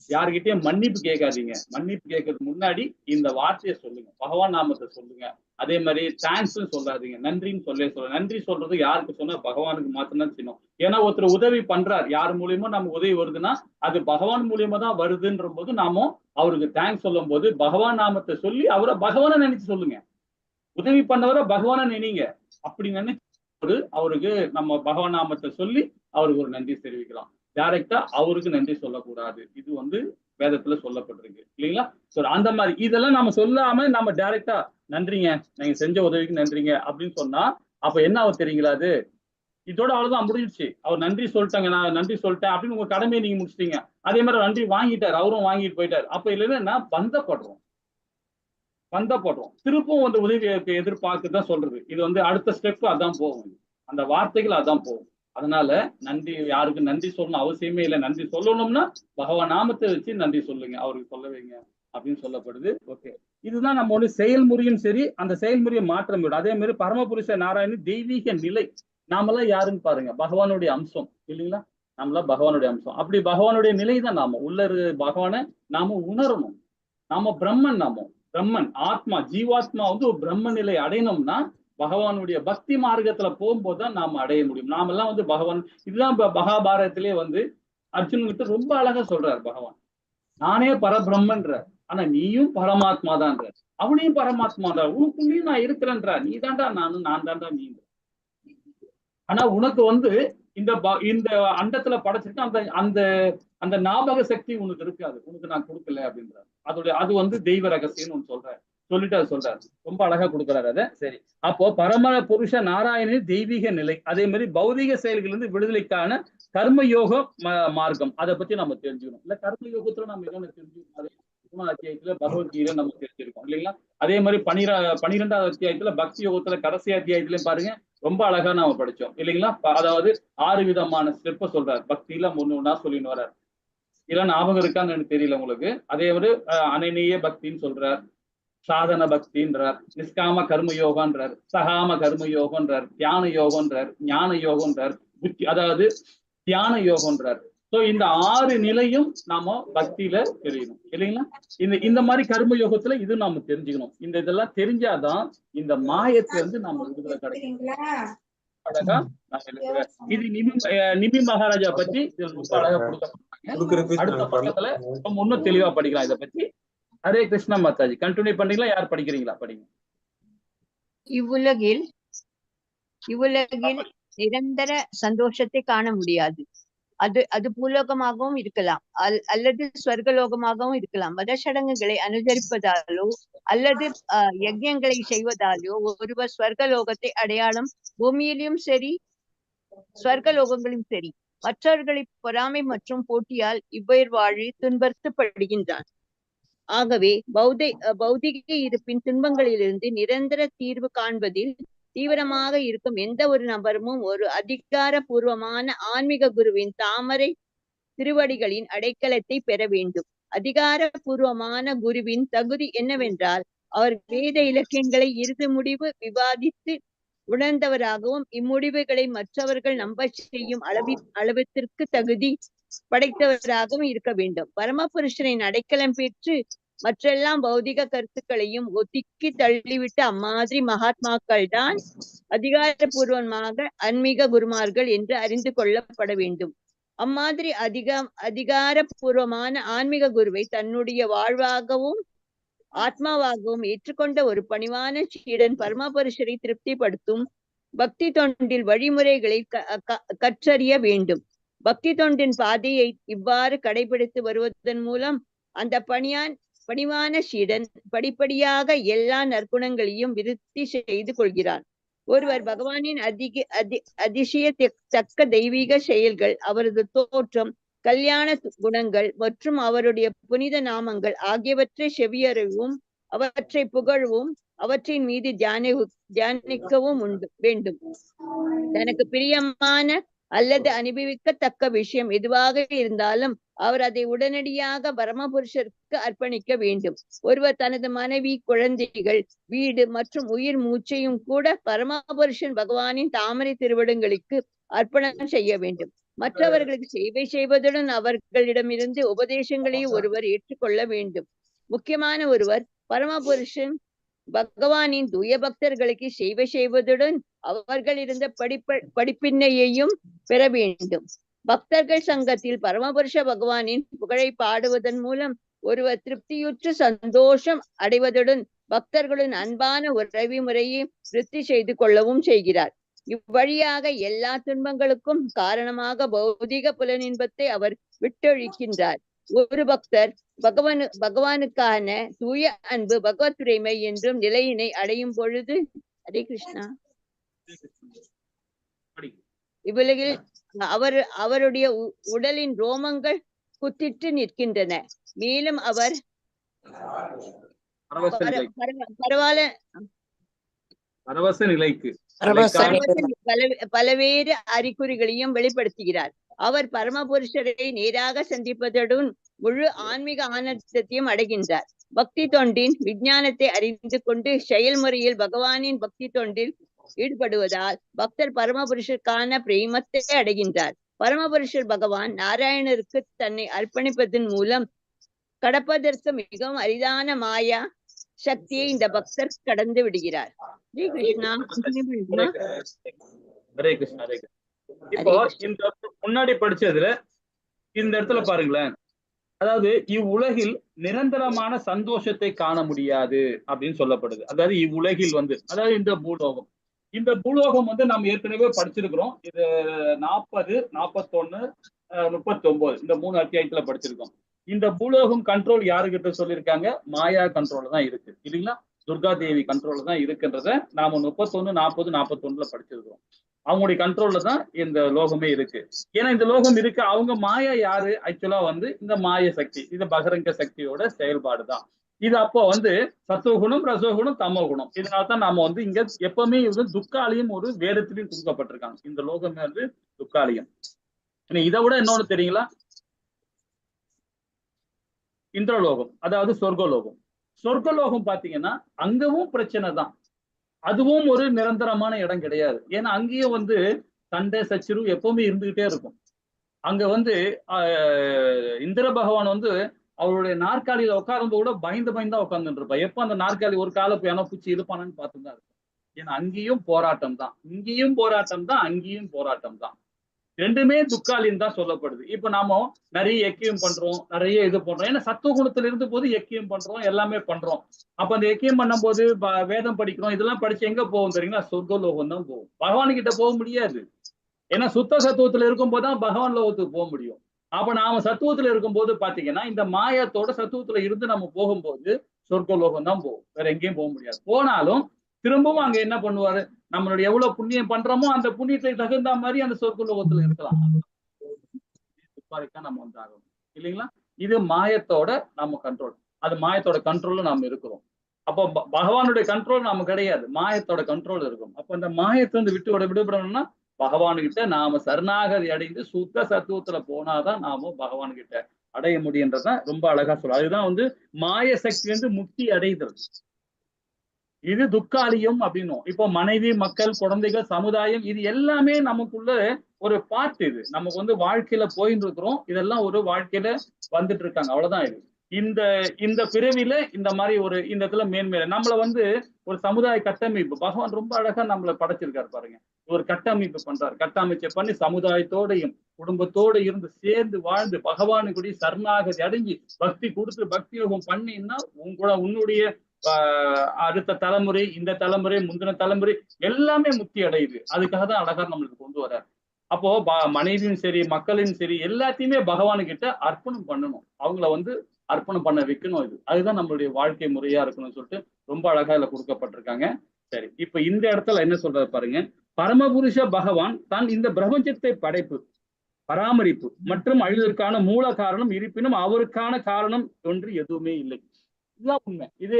யாருக்கிட்டையும் மன்னிப்பு கேட்காதீங்க. மன்னிப்பு கேட்கறதுக்கு முன்னாடி இந்த வார்த்தையை சொல்லுங்க, பகவான் நாமத்தை சொல்லுங்க. அதே மாதிரி தேங்க்ஸ்ன்னு சொல்லாதீங்க, நன்றின்னு சொல்ல. நன்றி சொல்றது யாருக்கு சொன்னா பகவானுக்கு மாத்திரம் சின்னம். ஏன்னா ஒருத்தர் உதவி பண்றார், யார் மூலியமா நமக்கு உதவி வருதுன்னா அது பகவான் மூலியமா தான் வருதுன்ற போது நாம அவருக்கு தேங்க்ஸ் சொல்லும் போது பகவான் நாமத்தை சொல்லி அவரை பகவானை நினைச்சு சொல்லுங்க. உதவி பண்ணவரை பகவானை நினைங்க. அப்படி நினைச்சு அவருக்கு நம்ம பகவான் நாமத்தை சொல்லி அவருக்கு ஒரு நன்றி தெரிவிக்கலாம். டைரக்டா அவருக்கு நன்றி சொல்லக்கூடாது. இது வேதத்துல சொல்லப்பட்டிருக்கு இல்லைங்களா? அந்த மாதிரி இதெல்லாம் நம்ம சொல்லாம நம்ம டைரக்டா நன்றிங்க, நீங்க செஞ்ச உதவிக்கு நன்றிங்க அப்படின்னு சொன்னா அப்ப என்ன ஆகும் தெரியுங்களா? அது இதோட அவ்வளவுதான், முடிஞ்சிடுச்சு. அவர் நன்றி சொல்லிட்டாங்க, நான் நன்றி சொல்லிட்டேன் அப்படின்னு உங்க கடமையை நீங்க முடிச்சிட்டீங்க. அதே மாதிரி நன்றி வாங்கிட்டாரு, அவரும் வாங்கிட்டு போயிட்டாரு. அப்ப இல்லைன்னா பந்தப்படுறோம். திருப்பும் உதவியை எதிர்பார்க்குதான் சொல்றது. இது அடுத்த ஸ்டெப் அதான் போகும், அந்த வார்த்தைகள் அதான் போகும். அதனால நன்றி, யாருக்கு நன்றி சொல்லணும் அவசியமே இல்லை. நன்றி சொல்லணும்னா பகவான் நாமத்தை வச்சு நன்றி சொல்லுங்க, அவருக்கு சொல்ல வைங்க. அப்படின்னு சொல்லப்படுது. ஓகே, இதுதான் நம்ம ஒண்ணு செயல்முறையும் சரி, அந்த செயல்முறையை மாற்றம் விடும். அதே மாதிரி பரமபுருஷ நாராயணன் தெய்வீக நிலை. நாமெல்லாம் யாருன்னு பாருங்க, பகவானுடைய அம்சம் இல்லைங்களா? நம்மளாம் பகவானுடைய அம்சம். அப்படி பகவானுடைய நிலை தான் நாம உள்ள பகவானை நாம உணரணும். நாம பிரம்மன், பிரம்மன் ஆத்மா, ஜீவாத்மா வந்து ஒரு பிரம்ம நிலை அடையணும்னா பகவானுடைய பக்தி மார்க்கத்துல போகும்போதுதான் நாம அடைய முடியும். நாமெல்லாம் வந்து பகவான், இதுதான் மகாபாரதத்திலே வந்து அர்ஜுனன் கிட்ட ரொம்ப அழகா சொல்றாரு பகவான், நானே பரபிரம்மன்ற, ஆனா நீயும் பரமாத்மா தான்ற, அவனையும் பரமாத்மா தான், உனக்குள்ளேயும் நான் இருக்கிறேன்ற, நீ தாண்டா நானும், நான் தாண்டா நீ. ஆனா உனக்கு வந்து இந்த இந்த அண்டத்துல படைச்சிருக்க அந்த அந்த அந்த ஞாபக சக்தி உனக்கு இருக்காது, உனக்கு நான் கொடுக்கல அப்படின்றாரு. அது வந்து தெய்வ ரகசியம்னு ஒண்ணு சொல்றாரு. சொல்லிட்டு அது சொல்றாரு, ரொம்ப அழகா கொடுக்குறாரு அதை. சரி, அப்போ பரம புருஷ நாராயணன் தெய்வீக நிலை, அதே மாதிரி பௌதிக செயல்கள் இருந்து விடுதலைக்கான கர்மயோக மார்க்கம், அதை பத்தி நம்ம தெரிஞ்சுக்கணும். இல்ல கர்ம யோகத்துல நம்ம என்னென்ன தெரிஞ்சுக்கணும், 3ஆம் அத்தியாயத்துல பகவத்கீதை நம்ம தெரிஞ்சிருக்கோம் இல்லைங்களா? அதே மாதிரி 12ஆவது அத்தியாயத்துல பக்தி யோகத்துல கடைசி அத்தியாயத்திலயும் பாருங்க ரொம்ப அழகா நாம படிச்சோம் இல்லைங்களா? அதாவது 6 விதமான ஸ்டெப்ப சொல்றாரு பக்தியில, ஒண்ணா சொல்லின்னு வர்றாரு. இதெல்லாம் ஞாபகம் இருக்கான்னு எனக்கு தெரியல உங்களுக்கு. அதே மாதிரி அனநீய பக்தின்னு சொல்றார், சாதன பக்தின்றார், நிஷ்காம கர்ம யோகன்றார், சகாம கர்ம யோகன்றார், தியான யோகன்றார், ஞான யோகன்றார், புத்தி அதாவது தியான யோகன்றார். சோ இந்த 6 நிலையும் நாம பக்தியில தெரியணும் இல்லைங்களா? இந்த மாதிரி கர்ம யோகத்துல இது நாம தெரிஞ்சுக்கணும். இதெல்லாம் தெரிஞ்சாதான் இந்த மாயத்துல இருந்து நாம விடுதலை கிடைக்கும். அழகா இது நிமி மகாராஜா பத்தி ரொம்ப அழகா கொடுக்க. அடுத்த பக்கத்துல இன்னும் தெளிவா படிக்கலாம் இதை பத்தி. ஹரே கிருஷ்ணா மாதாஜி, கண்டினியூ பண்றீங்களா? யார் படிக்கிறீங்களா? படிங்க. இவ்வுலகில் நிரந்தர சந்தோஷத்தை காண முடியாது. அது பூலோகமாகவும் இருக்கலாம், அல்லது ஸ்வர்கலோகமாகவும் இருக்கலாம். மதச்சடங்குகளை அனுசரிப்பதாலோ அல்லது யஜ்யங்களை செய்வதாலோ ஒருவர் ஸ்வர்கலோகத்தை அடையாளம் பூமியிலும் சரி ஸ்வர்கலோகங்களும் சரி மற்றவர்களை பொறாமை மற்றும் போட்டியால் இவ்வுயிர் வாழி துன்பப்படுகின்றான். ஆகவே பௌதிக இருப்பின் துன்பங்களிலிருந்து நிரந்தர தீர்வு காண்பதில் தீவிரமாக இருக்கும் எந்த ஒரு நபரும் ஒரு அதிகாரபூர்வமான ஆன்மீக குருவின் தாமரை திருவடிகளின் அடைக்கலத்தை பெற வேண்டும். அதிகாரபூர்வமான குருவின் தகுதி என்னவென்றால், அவர் வேத இலக்கியங்களை இறுதி முடிவு விவாதித்து உணர்ந்தவராகவும் இம்முடிவுகளை மற்றவர்கள் நம்ப செய்யும் அளவிற்கு தகுதி படைத்தவராகவும் இருக்க வேண்டும். பரமபுருஷனின் அடைக்கலம் பெற்று மற்றெல்லாம் பௌதிக கருத்துக்களையும் ஒதுக்கி தள்ளிவிட்ட அம்மாதிரி மகாத்மாக்கள் தான் அதிகாரபூர்வமாக ஆன்மீக குருமார்கள் என்று அறிந்து கொள்ளப்பட வேண்டும். அம்மாதிரி அதிகாரபூர்வமான ஆன்மீக குருவை தன்னுடைய வாழ்வாகவும் ஆத்மாவாகவும் ஏற்றுக்கொண்ட ஒரு பணிவான சீடன் பரமபுருஷரை திருப்திப்படுத்தும் பக்தி தொண்டில் வழிமுறைகளை கற்றறிய வேண்டும். பக்தி தொண்டின் பாதையை இவ்வாறு கடைபிடித்து வருவதன் மூலம் அந்த பணிவான சீடன் படிப்படியாக எல்லா நற்குணங்களையும் விருத்தி செய்து கொள்கிறான். ஒருவர் பகவானின் அதிசயத்தக்க தெய்வீக செயல்கள், அவரது தோற்றம், கல்யாண குணங்கள் மற்றும் அவருடைய புனித நாமங்கள் ஆகியவற்றை செவியறிவும் அவற்றை புகழவும் அவற்றின் மீது தியானிக்கவும் வேண்டும். தனக்கு பிரியமான அல்லது அனுபவிக்கத்தக்க விஷயம் எதுவாக இருந்தாலும் அவர் அதை உடனடியாக பரமபுருஷருக்கு அர்ப்பணிக்க வேண்டும். ஒருவர் தனது மனைவி, குழந்தைகள், வீடு மற்றும் உயிர் மூச்சையும் கூட பரமபுருஷன் பகவானின் தாமரை திருவடங்களுக்கு அர்ப்பணம் செய்ய வேண்டும். மற்றவர்களுக்கு சேவை செய்வதுடன் அவர்களிடமிருந்து உபதேசங்களை ஒருவர் ஏற்றுக்கொள்ள வேண்டும். முக்கியமான ஒருவர் பரமபுருஷன் பகவானின் தூய பக்தர்களுக்கு சேவை செய்வதுடன் அவர்களிருந்த படிப்பினையையும் பெற வேண்டும். பக்தர்கள் சங்கத்தில் பரமபுருஷ பகவானின் புகழை பாடுவதன் மூலம் ஒருவர் திருப்தியுற்று சந்தோஷம் அடைவதுடன் பக்தர்களின் அன்பான உறவு முறையை விருத்தி செய்து கொள்ளவும் செய்கிறார். இவ்வழியாக எல்லா துன்பங்களுக்கும் காரணமாக பௌதிக புலனின்பத்தை அவர் விட்டொழிக்கின்றார். ஒரு பக்தர் பகவானுக்கான தூய அன்பு, பகவத்துரிமை என்றும் நிலையினை அடையும் பொழுது, ஹரே கிருஷ்ணா, இவ்வுலகில் அவருடைய உடலின் ரோமங்கள் குத்திட்டு நிற்கின்றன. மேலும் அவர் பலவேறு அறிகுறிகளையும் வெளிப்படுத்துகிறார். அவர் பரமபுருஷரை நேராக சந்திப்பதுடன் முழு ஆன்மீக ஆனந்தத்தையும் அடைகின்றார். பக்தி தொண்டின் விஞ்ஞானத்தை அறிந்து கொண்டு செயல்முறையில் பகவானின் பக்தி தொண்டில் ஈடுபடுவதால் பக்தர் பரமபுருஷருக்கான பிரேமத்தை அடைகின்றார். பரமபுருஷர் பகவான் நாராயணருக்கு தன்னை அர்ப்பணிப்பதன் மூலம் கடப்பதற்கு மிகவும் அரிதான மாயா சக்தியை இந்த பக்தர் கடந்து விடுகிறார். ஹரே கிருஷ்ணா. ஹரே கிருஷ்ணா. ஹரே கிருஷ்ணா. இப்போ இந்த முன்னாடி படிச்சதுல இந்த இடத்துல பாருங்களேன், அதாவது இவ்வுலகில் நிரந்தரமான சந்தோஷத்தை காண முடியாது அப்படின்னு சொல்லப்படுது. அதாவது இவ்வுலகில் அதாவது இந்த பூலோகம், இந்த பூலோகம் நம்ம ஏற்கனவே படிச்சிருக்கிறோம். இது 40, 41, 39 இந்த 3 அத்தியாயத்துல படிச்சிருக்கோம். இந்த பூலோகம் கண்ட்ரோல் யாருகிட்ட சொல்லியிருக்காங்க? மாயா கண்ட்ரோல் தான் இருக்கு இல்லைங்களா? துர்கா தேவி கண்ட்ரோல் தான் இருக்குன்றத நாம 31, 40, 41 படிச்சிருக்கிறோம். அவங்களுடைய கண்ட்ரோல்ல தான் இந்த லோகமே இருக்கு. ஏன்னா இந்த லோகம் இருக்கு. அவங்க மாயா யாரு? ஆக்சுவலா இந்த மாய சக்தி, இது பகரங்க சக்தியோட செயல்பாடு தான் இது. அப்போ சத்துவகுணம், ரசோகுணம், தமோகுணம். இதனால்தான் நாம இங்க எப்பவுமே துக்காலியும் ஒரு வேதத்திலையும் கொடுக்கப்பட்டிருக்காங்க. இந்த லோகமே துக்காலியம். இதை விட இன்னொன்னு தெரியுங்களா? இந்திரலோகம், அதாவது சொர்க்கலோகம். சொர்க்கலோகம் பாத்தீங்கன்னா அங்கவும் பிரச்சனை தான். அதுவும் ஒரு நிரந்தரமான இடம் கிடையாது. ஏன்னா அங்கேயும் சண்டை சச்சரவு எப்பவுமே இருந்துகிட்டே இருக்கும். அங்க இந்திர பகவான் அவருடைய நாற்காலியில உட்காரும்போது கூட பயந்து உட்கார்ந்துட்டு இருப்பா. எப்ப அந்த நாற்காலி ஒரு கால பூச்சி இருப்பானு பார்த்துதான் இருக்கும். ஏன்னா அங்கேயும் போராட்டம் தான், இங்கேயும் போராட்டம் தான், அங்கேயும் போராட்டம் தான். ரெண்டுமே துக்காலின்னு தான் சொல்லப்படுது. இப்ப நாம நிறைய எக்கியம் பண்றோம், நிறைய இது பண்றோம். ஏன்னா சத்துவகுணத்துல இருந்து போது எக்கியம் பண்றோம், எல்லாமே பண்றோம். அப்ப அந்த எக்கியம் பண்ணும் போது வேதம் படிக்கிறோம். இதெல்லாம் படிச்சு எங்க போகும் தெரியுங்களா? சொர்க்கலோகம் தான் போகும். பகவான் கிட்ட போக முடியாது. ஏன்னா சுத்த சத்துவத்துல இருக்கும் போதுதான் பகவான் லோகத்துக்கு போக முடியும். அப்ப நாம சத்துவத்துல இருக்கும்போது பாத்தீங்கன்னா இந்த மாயத்தோட சத்துவத்துல இருந்து நம்ம போகும்போது சொர்க்கலோகம் தான் போகும். வேற எங்கேயும் போக முடியாது. போனாலும் திரும்பவும் அங்க என்ன பண்ணுவாரு? நம்மளுடைய எவ்வளவு புண்ணியம் பண்றோமோ அந்த புண்ணியத்தை தகுந்த மாதிரி அந்த சொர்க்கலோகத்துல இருக்கலாம். நம்ம ஆகணும் இல்லைங்களா? இது மாயத்தோட நம்ம கண்ட்ரோல். அது மாயத்தோட கண்ட்ரோல்ல நாம இருக்கிறோம். அப்போ பகவானுடைய கண்ட்ரோல் நாம கிடையாது, மாயத்தோட கண்ட்ரோல் இருக்கும். அப்ப இந்த மாயத்தை விடுபடணும்னா பகவான்கிட்ட நாம சரணாகதி அடைந்து சுத்த சத்துவத்துல போனாதான் நாம பகவான்கிட்ட அடைய முடியுன்றதான் ரொம்ப அழகா சொல்ல. அதுதான் மாய சக்தி முக்தி அடைதல். இது துக்காலியம் அப்படின்னும். இப்போ மனைவி, மக்கள், குழந்தைகள், சமுதாயம், இது எல்லாமே நமக்குள்ள ஒரு பார்ட். இது நமக்கு வாழ்க்கையில போயிட்டு இருக்கிறோம். இதெல்லாம் ஒரு வாழ்க்கையில வந்துட்டு இருக்காங்க, அவ்வளவுதான். இது இந்த பிறவில இந்த மாதிரி ஒரு இந்த இடத்துல மேன்மேல நம்மள ஒரு சமுதாய கட்டமைப்பு பகவான் ரொம்ப அழகா நம்மளை படைச்சிருக்காரு பாருங்க. ஒரு கட்டமைப்பு பண்றாரு. கட்டமைச்சை பண்ணி சமுதாயத்தோடையும் குடும்பத்தோட இருந்து சேர்ந்து வாழ்ந்து பகவானுக்குடைய சரணாகதி அடங்கி பக்தி கொடுத்து பக்தி யோகம் பண்ணின்னா உன்னுடைய அடுத்த தலைமுறை, இந்த தலைமுறை, முந்தின தலைமுறை எல்லாமே முக்தி அடையுது. அதுக்காக தான் அழகா நம்மளுக்கு கொண்டு வர்றாரு. அப்போ மனைவியும் சரி, மக்களையும் சரி, எல்லாத்தையுமே பகவானுக்கிட்ட அர்ப்பணம் பண்ணணும். அவங்கள அர்ப்பணம் பண்ண வைக்கணும். இது அதுதான் நம்மளுடைய வாழ்க்கை முறையா இருக்கணும்னு சொல்லிட்டு ரொம்ப அழகா இதுல கொடுக்கப்பட்டிருக்காங்க. சரி, இப்ப இந்த இடத்துல என்ன சொல்றாரு பாருங்க. பரமபுருஷ பகவான் தான் இந்த பிரபஞ்சத்தை படைப்பு, பராமரிப்பு மற்றும் அழிவதற்கான மூல காரணம். இருப்பினும் அவருக்கான காரணம் ஒன்று எதுவுமே இல்லை. இதுதான் உண்மை. இது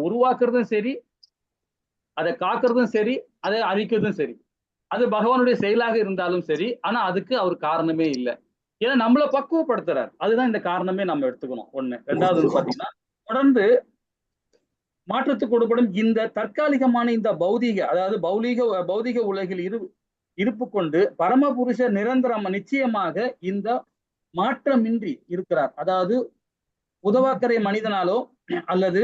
உருவாக்குறதும் சரி, அதை காக்குறதும் சரி, அதை அழிக்கிறதும் சரி, அது பகவானுடைய செயலாக இருந்தாலும் சரி. ஆனா அதுக்கு அவர் காரணமே இல்லை. ஏன்னா நம்மளை பக்குவப்படுத்துறாரு. அதுதான் இந்த காரணமே நம்ம எடுத்துக்கணும். ஒண்ணு. ரெண்டாவது பாத்தீங்கன்னா தொடர்ந்து மாற்றத்துக்கு கொடுப்படும் இந்த தற்காலிகமான இந்த பௌதீக, அதாவது பௌதீக உலகில் இருப்பு கொண்டு பரமபுருஷர் நிரந்தரம் நிச்சயமாக இந்த மாற்றமின்றி இருக்கிறார். அதாவது உதவாக்கரை மனிதனாலோ அல்லது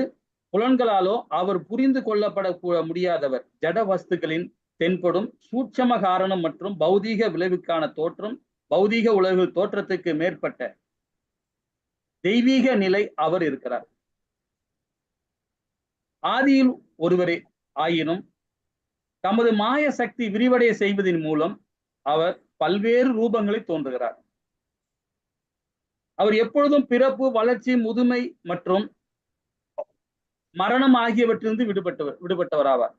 புலன்களாலோ அவர் புரிந்து கொள்ளப்பட முடியாதவர். ஜட வஸ்துக்களின் தென்படும் சூட்சம காரணம் மற்றும் பௌதீக விளைவுக்கான தோற்றம், பௌதீக உலகு தோற்றத்துக்கு மேற்பட்ட தெய்வீக நிலை அவர் இருக்கிறார். ஆதியில் ஒருவரே ஆயினும் தமது மாய சக்தி விரிவடைய செய்வதன் மூலம் அவர் பல்வேறு ரூபங்களை தோன்றுகிறார். அவர் எப்பொழுதும் பிறப்பு, வளர்ச்சி, முதுமை மற்றும் மரணம் ஆகியவற்றிலிருந்து விடுபட்டவராவார்.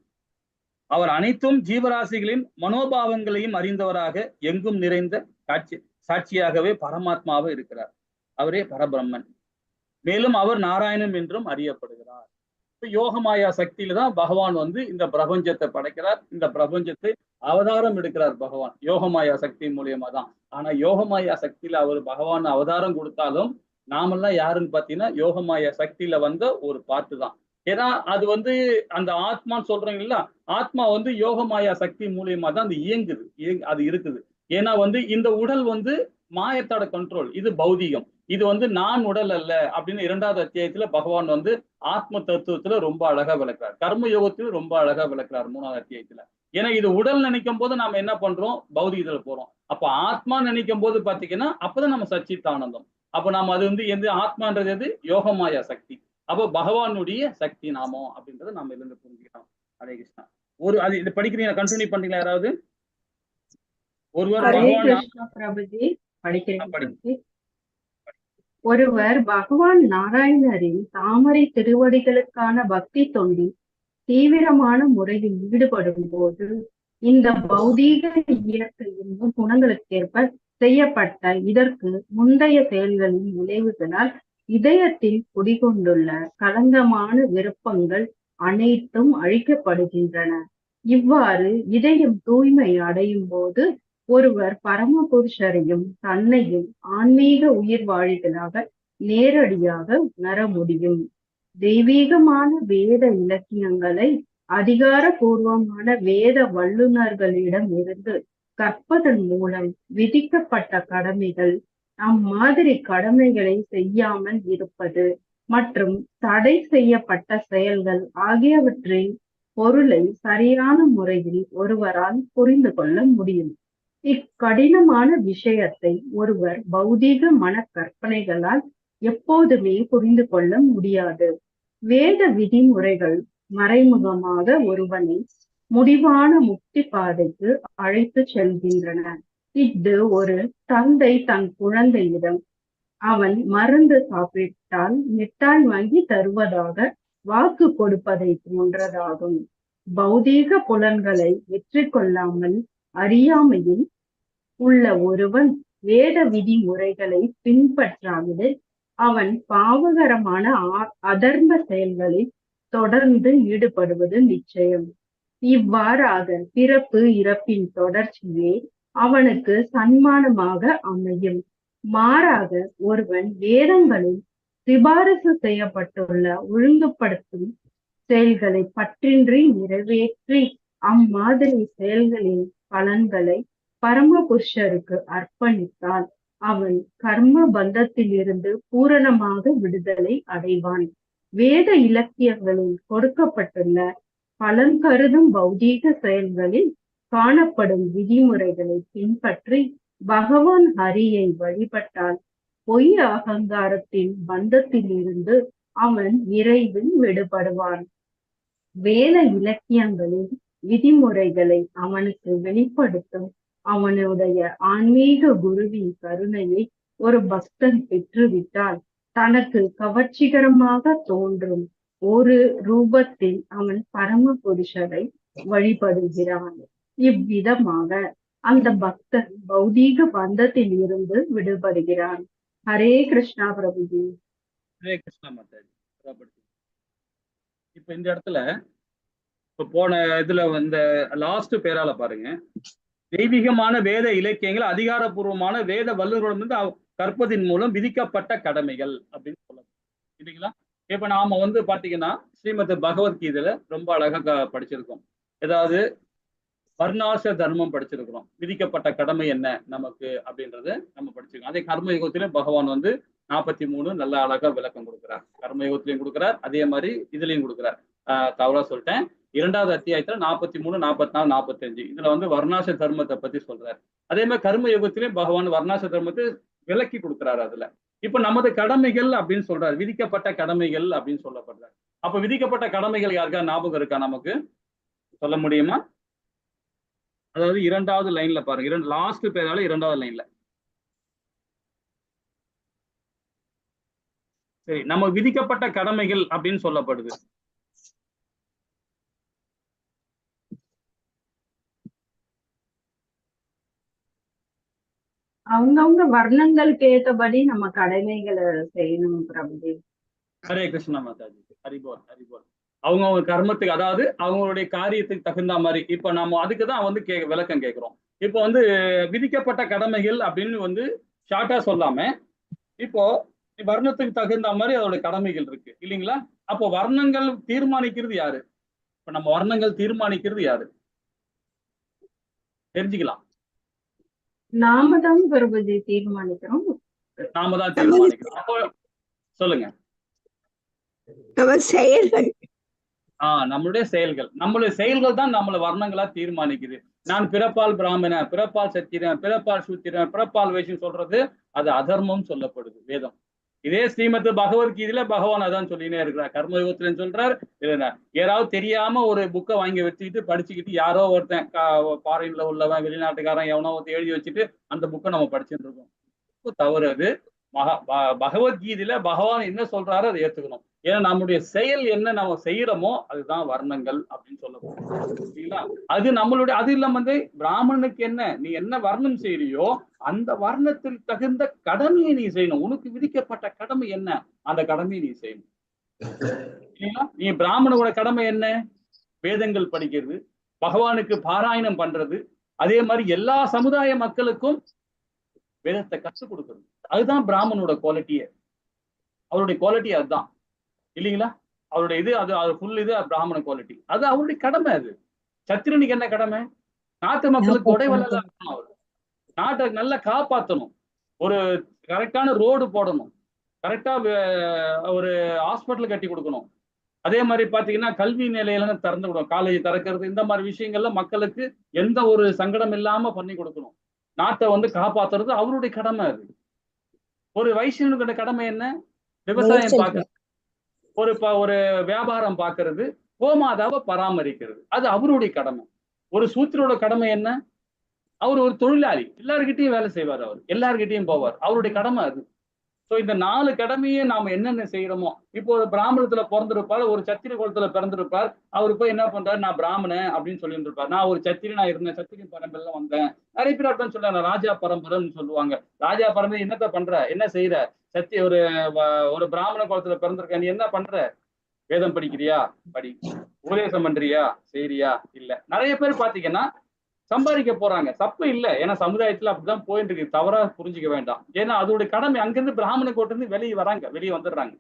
அவர் அனைத்தும் ஜீவராசிகளின் மனோபாவங்களையும் அறிந்தவராக எங்கும் நிறைந்த சாட்சியாகவே பரமாத்மாவே இருக்கிறார். அவரே பரபிரம்மன். மேலும் அவர் நாராயணன் என்றும் அறியப்படுகிறார். யோகமாயா சக்தியில தான் பகவான் இந்த பிரபஞ்சத்தை படைக்கிறார். இந்த பிரபஞ்சத்தை அவதாரம் எடுக்கிறார் பகவான் யோகமாயா சக்தி மூலியமா தான். ஆனா யோகமாயா சக்தியில அவர் பகவான் அவதாரம் கொடுத்தாலும் நாமெல்லாம் யாருன்னு பாத்தீங்கன்னா யோகமாயா சக்தியில வந்த ஒரு பார்ட்டு தான். ஏன்னா அது வந்து அந்த ஆத்மான்னு சொல்றீங்களா, ஆத்மா வந்து யோகமாயா சக்தி மூலியமா தான் அது இயங்குது, அது இருக்குது. ஏன்னா வந்து இந்த உடல் வந்து மாயத்தோட கண்ட்ரோல், இது பௌதீகம், இது வந்து நான் உடல் அல்ல அப்படின்னு 2வது அத்தியாயத்துல பகவான் வந்து ஆத்ம தத்துவத்துல ரொம்ப அழகா விளக்குறார். கர்ம யோகத்திலும் ரொம்ப அழகா விளக்குறார் 3வது அத்தியாயத்துல. ஏன்னா இது உடல் நினைக்கும் போது நாம என்ன பண்றோம், பௌதீகத்துல போறோம். அப்ப ஆத்மா நினைக்கும் போது பாத்தீங்கன்னா அப்பதான் நம்ம சச்சித்தானந்தம். அப்ப நாம அது வந்து எந்த ஆத்மான்றது எது, யோகமாயா சக்தி. அப்போ பகவானுடைய சக்தி நாமம் அப்படின்றத நம்ம இதுல இருந்து புரிஞ்சுக்கலாம். ஹரே கிருஷ்ணா. ஒரு அது இது படிக்கிறீங்க, கண்டினியூ பண்றீங்களா யாராவது? ஒருவர் ஹரே பகவான் கிருஷ்ணா பிரபுஜி, படிக்கிறேன் படிங்க. பிரபுஜி. ஒருவர் பகவான் நாராயணரின் தாமரை திருவடிகளுக்கான பக்தி தொண்டில் தீவிரமான முறையில் ஈடுபடும் போது இந்த பௌதீக இயற்கையின் குணங்களுக்கேற்ப செய்யப்பட்ட இதற்கு முந்தைய செயல்களின் விளைவுகளால் இதயத்தில் குடிகொண்டுள்ள களங்கமான விருப்பங்கள் அனைத்தும் அழிக்கப்படுகின்றன. இவ்வாறு இதயம் தூய்மை அடையும் போது ஒருவர் பரமபுருஷரையும் தன்னையும் ஆன்மீக உயிர் வாழிகளாக நேரடியாக உணர முடியும். தெய்வீகமான வேத இலக்கியங்களை அதிகாரபூர்வமான வேத வல்லுநர்களிடம் இருந்து கற்பதன் மூலம் விதிக்கப்பட்ட கடமைகள், அம்மாதிரி கடமைகளை செய்யாமல் இருப்பது மற்றும் தடை செய்யப்பட்ட செயல்கள் ஆகியவற்றின் பொருளை சரியான முறையில் ஒருவரால் புரிந்து கொள்ள முடியும். இக்கடினமான விஷயத்தை ஒருவர் பௌதீக மன கற்பனைகளால் எப்போதுமே புரிந்து கொள்ள முடியாது. வேத விதிமுறைகள் மறைமுகமாக ஒருவனை முடிவான முக்தி பாதைக்கு அழைத்து செல்கின்றன. இது ஒரு தந்தை தன் குழந்தையிடம் அவன் மருந்து சாப்பிட்டால் மிட்டாய் வாங்கி தருவதாக வாக்கு கொடுப்பதை போன்றதாகும். பௌதீக புலன்களை வெற்றி கொள்ளாமல் அறியாமையில் உள்ள ஒருவன் வேத விதிமுறைகளை பின்பற்றாமல் அவன் பாவகரமான அதர்ம செயல்களில் தொடர்ந்து ஈடுபடுவது நிச்சயம். இவ்வாறாக பிறப்பு இறப்பின் தொடர்ச்சியே அவனுக்கு சன்மானமாக அமையும். மாறாக ஒருவன் வேதங்களில் சிபாரிசு செய்யப்பட்டுள்ள ஒழுங்குபடுத்தும் செயல்களை பற்றின்றி நிறைவேற்றி அம்மாதிரி செயல்களின் பலன்களை பரமபுருஷருக்கு அர்ப்பணித்தால் அவன் கர்ம பந்தத்திலிருந்து பூரணமாக விடுதலை அடைவான். வேத இலக்கியங்களில் கொடுக்கப்பட்டுள்ள பலன் கருதும் பௌதீக செயல்களில் காணப்படும் விதிமுறைகளை பின்பற்றி பகவான் ஹரியை வழிபட்டால் பொய் அகங்காரத்தின் பந்தத்திலிருந்து அவன் விரைவில் விடுபடுவான். வேத இலக்கியங்களின் விதிமுறைகளை அவனுக்கு வெளிப்படுத்தும் அவனுடைய ஆன்மீக குருவின் கருணையை ஒரு பக்தன் பெற்றுவிட்டால் தனக்கு கவர்ச்சிகரமாக தோன்றும் ஒரு ரூபத்தில் அவன் பரமபுருஷரை வழிபடுகிறான். இவ்விதமாக அந்த பக்தன் பௌதீக பந்தத்தில் இருந்து விடுபடுகிறான். ஹரே கிருஷ்ணா பிரபுஜி. ஹரே கிருஷ்ணா மாதாஜி. இப்ப இந்த இடத்துல இப்ப போன இதுல இந்த லாஸ்ட் பேரால பாருங்க, தெய்வீகமான வேத இலக்கியங்கள் அதிகாரப்பூர்வமான வேத வல்லுநரிடம் கற்பதின் மூலம் விதிக்கப்பட்ட கடமைகள் அப்படின்னு சொல்லலாம் இல்லைங்களா. இப்ப நாம வந்து பாத்தீங்கன்னா ஸ்ரீமத் பகவத்கீதையில ரொம்ப அழகா படிச்சிருக்கோம். ஏதாவது வர்ணாச தர்மம் படிச்சிருக்கிறோம், விதிக்கப்பட்ட கடமை என்ன நமக்கு அப்படின்றது நம்ம படிச்சிருக்கோம். அதே கர்மயுகத்திலும் பகவான் வந்து 43 நல்ல அழகா விளக்கம் கொடுக்கிறார். கர்மயுகத்திலையும் கொடுக்கிறார், அதே மாதிரி இதுலயும் கொடுக்கிறார். தவறா சொல்லிட்டேன், 2வது அத்தியாயத்துல 43, 44, 45 இதுல வந்து வர்ணாச தர்மத்தை பத்தி சொல்றாரு. அதே மாதிரி கர்ம யுகத்திலையும் பகவான் வர்ணாச தர்மத்தை விளக்கி கொடுக்கிறாரு. அதுல இப்ப நமது கடமைகள் அப்படின்னு சொல்றாரு, விதிக்கப்பட்ட கடமைகள் அப்படின்னு சொல்லப்படுறாரு. அப்ப விதிக்கப்பட்ட கடமைகள் யாருக்கா ஞாபகம் இருக்கா, நமக்கு சொல்ல முடியுமா? அதாவது 2வது லைன்ல பாருங்க, லாஸ்ட் பேரால 2வது லைன்ல. சரி, நம்ம விதிக்கப்பட்ட கடமைகள் அப்படின்னு சொல்லப்படுது. அவங்கவுங்க வர்ணங்களுக்கு ஏற்றபடி நம்ம கடமைகளை செய்யணும் பிரபுஜி. ஹரே கிருஷ்ணா மாதாஜி. ஹரிபோல் ஹரிபோல். அவங்கவுங்க கர்மத்துக்கு, அதாவது அவங்களுடைய காரியத்துக்கு தகுந்த மாதிரி. இப்ப நம்ம அதுக்குதான் வந்து விளக்கம் கேட்கிறோம். இப்போ வந்து விதிக்கப்பட்ட கடமைகள் அப்படின்னு வந்து ஷார்ட்டா சொல்லாம, இப்போ வர்ணத்துக்கு தகுந்த மாதிரி அதோட கடமைகள் இருக்கு இல்லைங்களா? அப்போ வர்ணங்கள் தீர்மானிக்கிறது யாரு? இப்ப நம்ம வர்ணங்கள் தீர்மானிக்கிறது யாரு தெரிஞ்சுக்கலாம். நாம தான் பிரபுஜி தீர்மானிக்கிறோம். நாம தான் தீர்மானிக்கிறோம். அப்போ சொல்லுங்க. செயல்கள். நம்மளுடைய செயல்கள் தான் நம்மள வர்ணங்களா தீர்மானிக்குது. நான் பிறப்பால் பிராமணன், பிறப்பால் சத்திரன், பிறப்பால் சூத்திரன், பிறப்பால் வைஷ்யம் சொல்றது அது அதர்மம் சொல்லப்படுது வேதம். இதே ஸ்ரீமத் பகவத்கீதையில பகவான் அதான் சொல்லினே இருக்கிறார். கர்மயோகத்துல சொல்றாரு, இல்லைன்னா யாராவது தெரியாம ஒரு புக்கை வாங்கி வச்சுக்கிட்டு படிச்சுக்கிட்டு யாரோ ஒருத்தன் ஃபாரின்ல உள்ளவன் வெளிநாட்டுக்காரன் எவனோ ஒருத்தன் எழுதி வச்சுட்டு அந்த புக்கை நம்ம படிச்சுட்டு இருக்கோம். தவறு அது. பகவத்கீதையில பகவான் என்ன சொல்றாரோ அதை ஏத்துக்கணும். ஏன்னா நம்முடைய செயல் என்ன நம்ம செய்யறோமோ அதுதான் வர்ணங்கள் அப்படின்னு சொல்லப்படுது. அது நம்மளுடைய அது இல்லாம வந்து பிராமணனுக்கு என்ன நீ என்ன வர்ணம் செய்யறியோ அந்த வர்ணத்தில் தகுந்த கடமையை நீ செய்யணும். உனக்கு விதிக்கப்பட்ட கடமை என்ன அந்த கடமையை நீ செய்யணும். நீ பிராமணனோட கடமை என்ன? வேதங்கள் படிக்கிறது, பகவானுக்கு பாராயணம் பண்றது, அதே மாதிரி எல்லா சமுதாய மக்களுக்கும் வேதத்தை கற்றுக் கொடுக்கறது. அதுதான் பிராமணனோட குவாலிட்டியே. அவருடைய குவாலிட்டி அதுதான் இல்லைங்களா? அவருடைய இது அது ஃபுல் இது பிராமண குவாலிட்டி. அது அவருடைய கடமை. அது சத்திரனுக்கு என்ன கடமை? நாட்டு மக்களுக்கு உடைவெல்லாம் இருக்கணும். அவர் நாட்டை நல்லா காப்பாற்றணும், ஒரு கரெக்டான ரோடு போடணும், கரெக்டா ஒரு ஹாஸ்பிட்டல் கட்டி கொடுக்கணும். அதே மாதிரி பாத்தீங்கன்னா கல்வி நிலையில திறந்து விடணும், காலேஜ் திறக்கிறது, இந்த மாதிரி விஷயங்கள்ல மக்களுக்கு எந்த ஒரு சங்கடம் இல்லாம பண்ணி கொடுக்கணும். நாட்டை வந்து காப்பாத்துறது அவருடைய கடமை. அது ஒரு வைஷ்ணவனுடைய கடமை என்ன? விவசாயம் பார்க்கறது, ஒரு வியாபாரம் பார்க்கறது, கோமாதாவை பராமரிக்கிறது, அது அவருடைய கடமை. ஒரு சூத்திரோட கடமை என்ன? அவர் ஒரு தொழிலாளி, எல்லார்கிட்டையும் வேலை செய்வார், அவர் எல்லார்கிட்டையும் போவார், அவருடைய கடமை அது. ஸோ இந்த 4 கடமையே நாம என்னென்ன செய்யறோமோ, இப்போ ஒரு பிராமணத்துல பிறந்திருப்பார், ஒரு சத்திரி குலத்துல பிறந்திருப்பார், அவரு போய் என்ன பண்றாரு, நான் பிராமணன் அப்படின்னு சொல்லிட்டு இருப்பார். நான் ஒரு சத்திரியனா இருந்தேன், சத்திரி பரம்பரையில வந்தேன். நிறைய பேர் அப்படின்னு சொல்றாங்க ராஜா பரம்பரைன்னு சொல்லுவாங்க. ராஜா பரம்பரை என்னத்த பண்ற, என்ன செய்யற? ஒரு பிராமண குலத்துல பிறந்திருக்க, நீ என்ன பண்ற? வேதம் படிக்கிறியா? படி. உபதேசம் பண்றியா? செய்றியா? இல்ல. நிறைய பேர் பாத்தீங்கன்னா சம்பாதிக்க போறாங்க, தப்பு இல்லை. ஏன்னா சமுதாயத்துல அப்படிதான் போயிட்டு இருக்கு, தவறா புரிஞ்சுக்க வேண்டாம். ஏன்னா அதோட கடமை, அங்கிருந்து பிராமண கோட்டு இருந்து வெளியே வந்துடுறாங்க.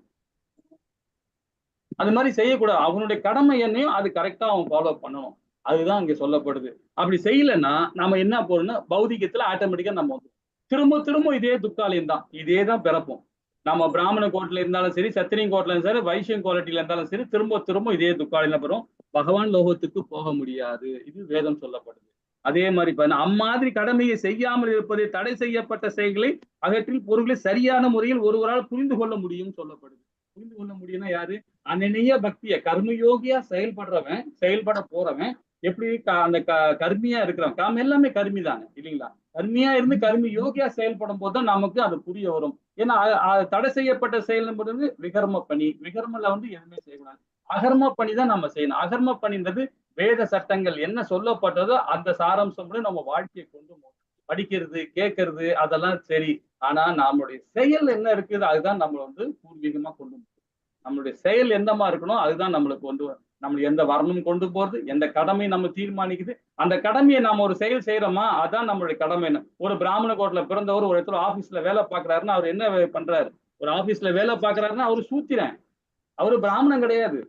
அது மாதிரி செய்யக்கூடாது. அவனுடைய கடமை என்னையும் அது கரெக்டா அவன் ஃபாலோ பண்ணணும். அதுதான் இங்க சொல்லப்படுது. அப்படி செய்யலைன்னா நம்ம என்ன போறோம்னா பௌதிகத்துல ஆட்டோமேட்டிக்கா நம்ம வந்து திரும்ப இதே துக்காலயம் தான், இதே தான் பிறப்போம். நம்ம பிராமண கோட்டில இருந்தாலும் சரி, சத்திரியன் கோட்டில இருந்தாலும் சரி, வைஷ்யம் குவாலிட்டியில இருந்தாலும் சரி, திரும்ப இதே துக்காலயம் பெறும். பகவான் லோகத்துக்கு போக முடியாது. இது வேதம் சொல்லப்படுது. அதே மாதிரி அம்மாதிரி கடமையை செய்யாமல் இருப்பதை, தடை செய்யப்பட்ட செயல்களை அகற்றில் பொருள்களை சரியான முறையில் ஒருவரால் புரிந்து கொள்ள முடியும் சொல்லப்படுது. புரிந்து கொள்ள முடியும்னா யாரு? அனநிய பக்திய கர்மயோகியா செயல்பட போறவன் எப்படி அந்த கர்மியா இருக்கிறவன், காம எல்லாமே கர்மி தானே இல்லைங்களா? கர்மியா இருந்து கர்மி யோகியா செயல்படும் போதுதான் நமக்கு அது புரிய வரும். ஏன்னா தடை செய்யப்பட்ட செயல் என்பது விகர்ம பணி. விகர்மல வந்து எதுவுமே செய்யக்கூடாது. அகர்ம பணி தான் நம்ம செய்யணும். அகர்ம பணின்றது வேத சட்டங்கள் என்ன சொல்லப்பட்டதோ அந்த சாராம்சம் நம்ம வாழ்க்கையை கொண்டு போகணும். படிக்கிறது, கேட்கறது அதெல்லாம் சரி. ஆனா நம்மளுடைய செயல் என்ன இருக்குது அதுதான் நம்மளை வந்து பூர்வீகமா கொண்டு போகும். நம்மளுடைய செயல் எந்தமா இருக்கணும் அதுதான் நம்மளுக்கு நம்மளுக்கு எந்த வர்ணம் கொண்டு போறது, எந்த கடமை நம்ம தீர்மானிக்குது, அந்த கடமையை நாம ஒரு செயல் செய்யறோமா அதான் நம்மளுடைய கடமை. என்ன ஒரு பிராமண கோட்டில பிறந்தவர் ஒரு இடத்துல ஆபீஸ்ல வேலை பார்க்கறாருன்னா அவர் என்ன பண்றாரு? ஒரு ஆபீஸ்ல வேலை பார்க்கறாருன்னா அவரு சூத்திரன், அவரு பிராமணன் கிடையாது.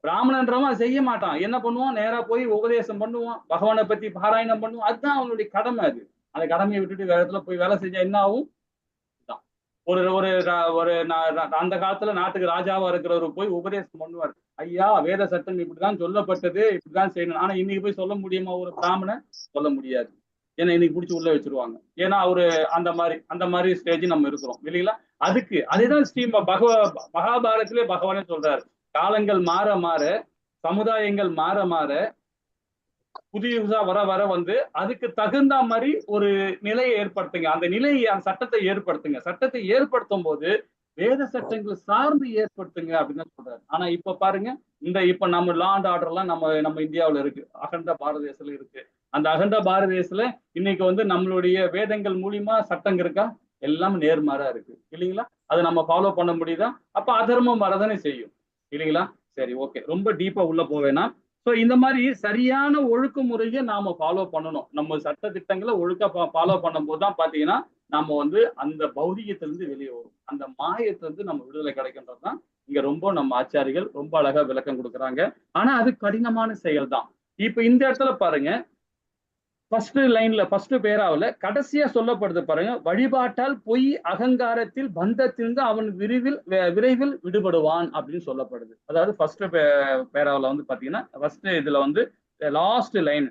பிராமணன்றவன் செய்ய மாட்டான். என்ன பண்ணுவான்? நேரா போய் உபதேசம் பண்ணுவான், பகவானை பத்தி பாராயணம் பண்ணுவான். அதுதான் அவனுடைய கடமை. அது அந்த கடமையை விட்டுட்டு வேற இடத்துல போய் வேலை செஞ்சா என்ன ஆகும்? ஒரு அந்த காலத்துல நாட்டுக்கு ராஜாவா இருக்கிறவர் போய் உபதேசம் பண்ணுவார். ஐயா வேத சட்டம் இப்படிதான் சொல்லப்பட்டது, இப்படிதான் செய்யணும். ஆனா இன்னைக்கு போய் சொல்ல முடியுமா? ஒரு பிராமணன் சொல்ல முடியாது. ஏன்னா இன்னைக்கு பிடிச்சி உள்ள வச்சிருவாங்க. ஏன்னா அவரு அந்த மாதிரி ஸ்டேஜ் நம்ம இருக்கிறோம் இல்லைங்களா? அதுக்கு அதேதான் ஸ்ரீ மகாபாரதத்திலே பகவானே சொல்றாரு. காலங்கள் மாற மாற, சமுதாயங்கள் மாற மாற, புதிய வர வந்து அதுக்கு தகுந்த மாதிரி ஒரு நிலையை ஏற்படுத்துங்க. அந்த சட்டத்தை ஏற்படுத்துங்க. சட்டத்தை ஏற்படுத்தும் போது வேத சட்டங்களை சார்ந்து ஏற்படுத்துங்க அப்படின்னு சொல்றாரு. ஆனா இப்ப பாருங்க, இப்ப நம்ம லா அண்ட் ஆர்டர் எல்லாம் நம்ம இந்தியாவில இருக்கு, அகண்ட பாரத தேசத்துல இருக்கு. அந்த அகண்ட பாரத தேசத்துல இன்னைக்கு வந்து நம்மளுடைய வேதங்கள் மூலியமா சட்டம் இருக்கா? எல்லாம் நேர்மாறா இருக்கு இல்லைங்களா? அதை நம்ம ஃபாலோ பண்ண முடியுதா? அப்ப அதர்மம் வரதானே செய்யும் இல்லைங்களா? சரி, ஓகே, ரொம்ப டீப்பா உள்ள போவேனா. சோ இந்த மாதிரி சரியான ஒழுங்குமுறையை நாம ஃபாலோ பண்ணணும். நம்ம சட்ட திட்டங்களை ஒழுக்கா ஃபாலோ பண்ணும் போதுதான் பாத்தீங்கன்னா நம்ம வந்து அந்த பௌதிகத்திலிருந்து வெளியே வரும். அந்த மாயத்திலிருந்து நம்ம விடுதலை கிடைக்கின்றதுதான் இங்க ரொம்ப நம்ம ஆச்சாரிகள் ரொம்ப அழகா விளக்கம் கொடுக்குறாங்க. ஆனா அது கடினமான செயல் தான். இப்ப இந்த இடத்துல பாருங்க, ஃபர்ஸ்ட் லைன்ல ஃபர்ஸ்ட் பேராவில் கடைசியா சொல்லப்படுது பாருங்க, வழிபாட்டால் பொய் அகங்காரத்தில் பந்தத்திலிருந்து அவன் விரைவில் விடுபடுவான் அப்படின்னு சொல்லப்படுது. அதாவது ஃபர்ஸ்ட் பேராவில் வந்து பாத்தீங்கன்னா ஃபர்ஸ்ட் இதுல வந்து லாஸ்ட் லைன்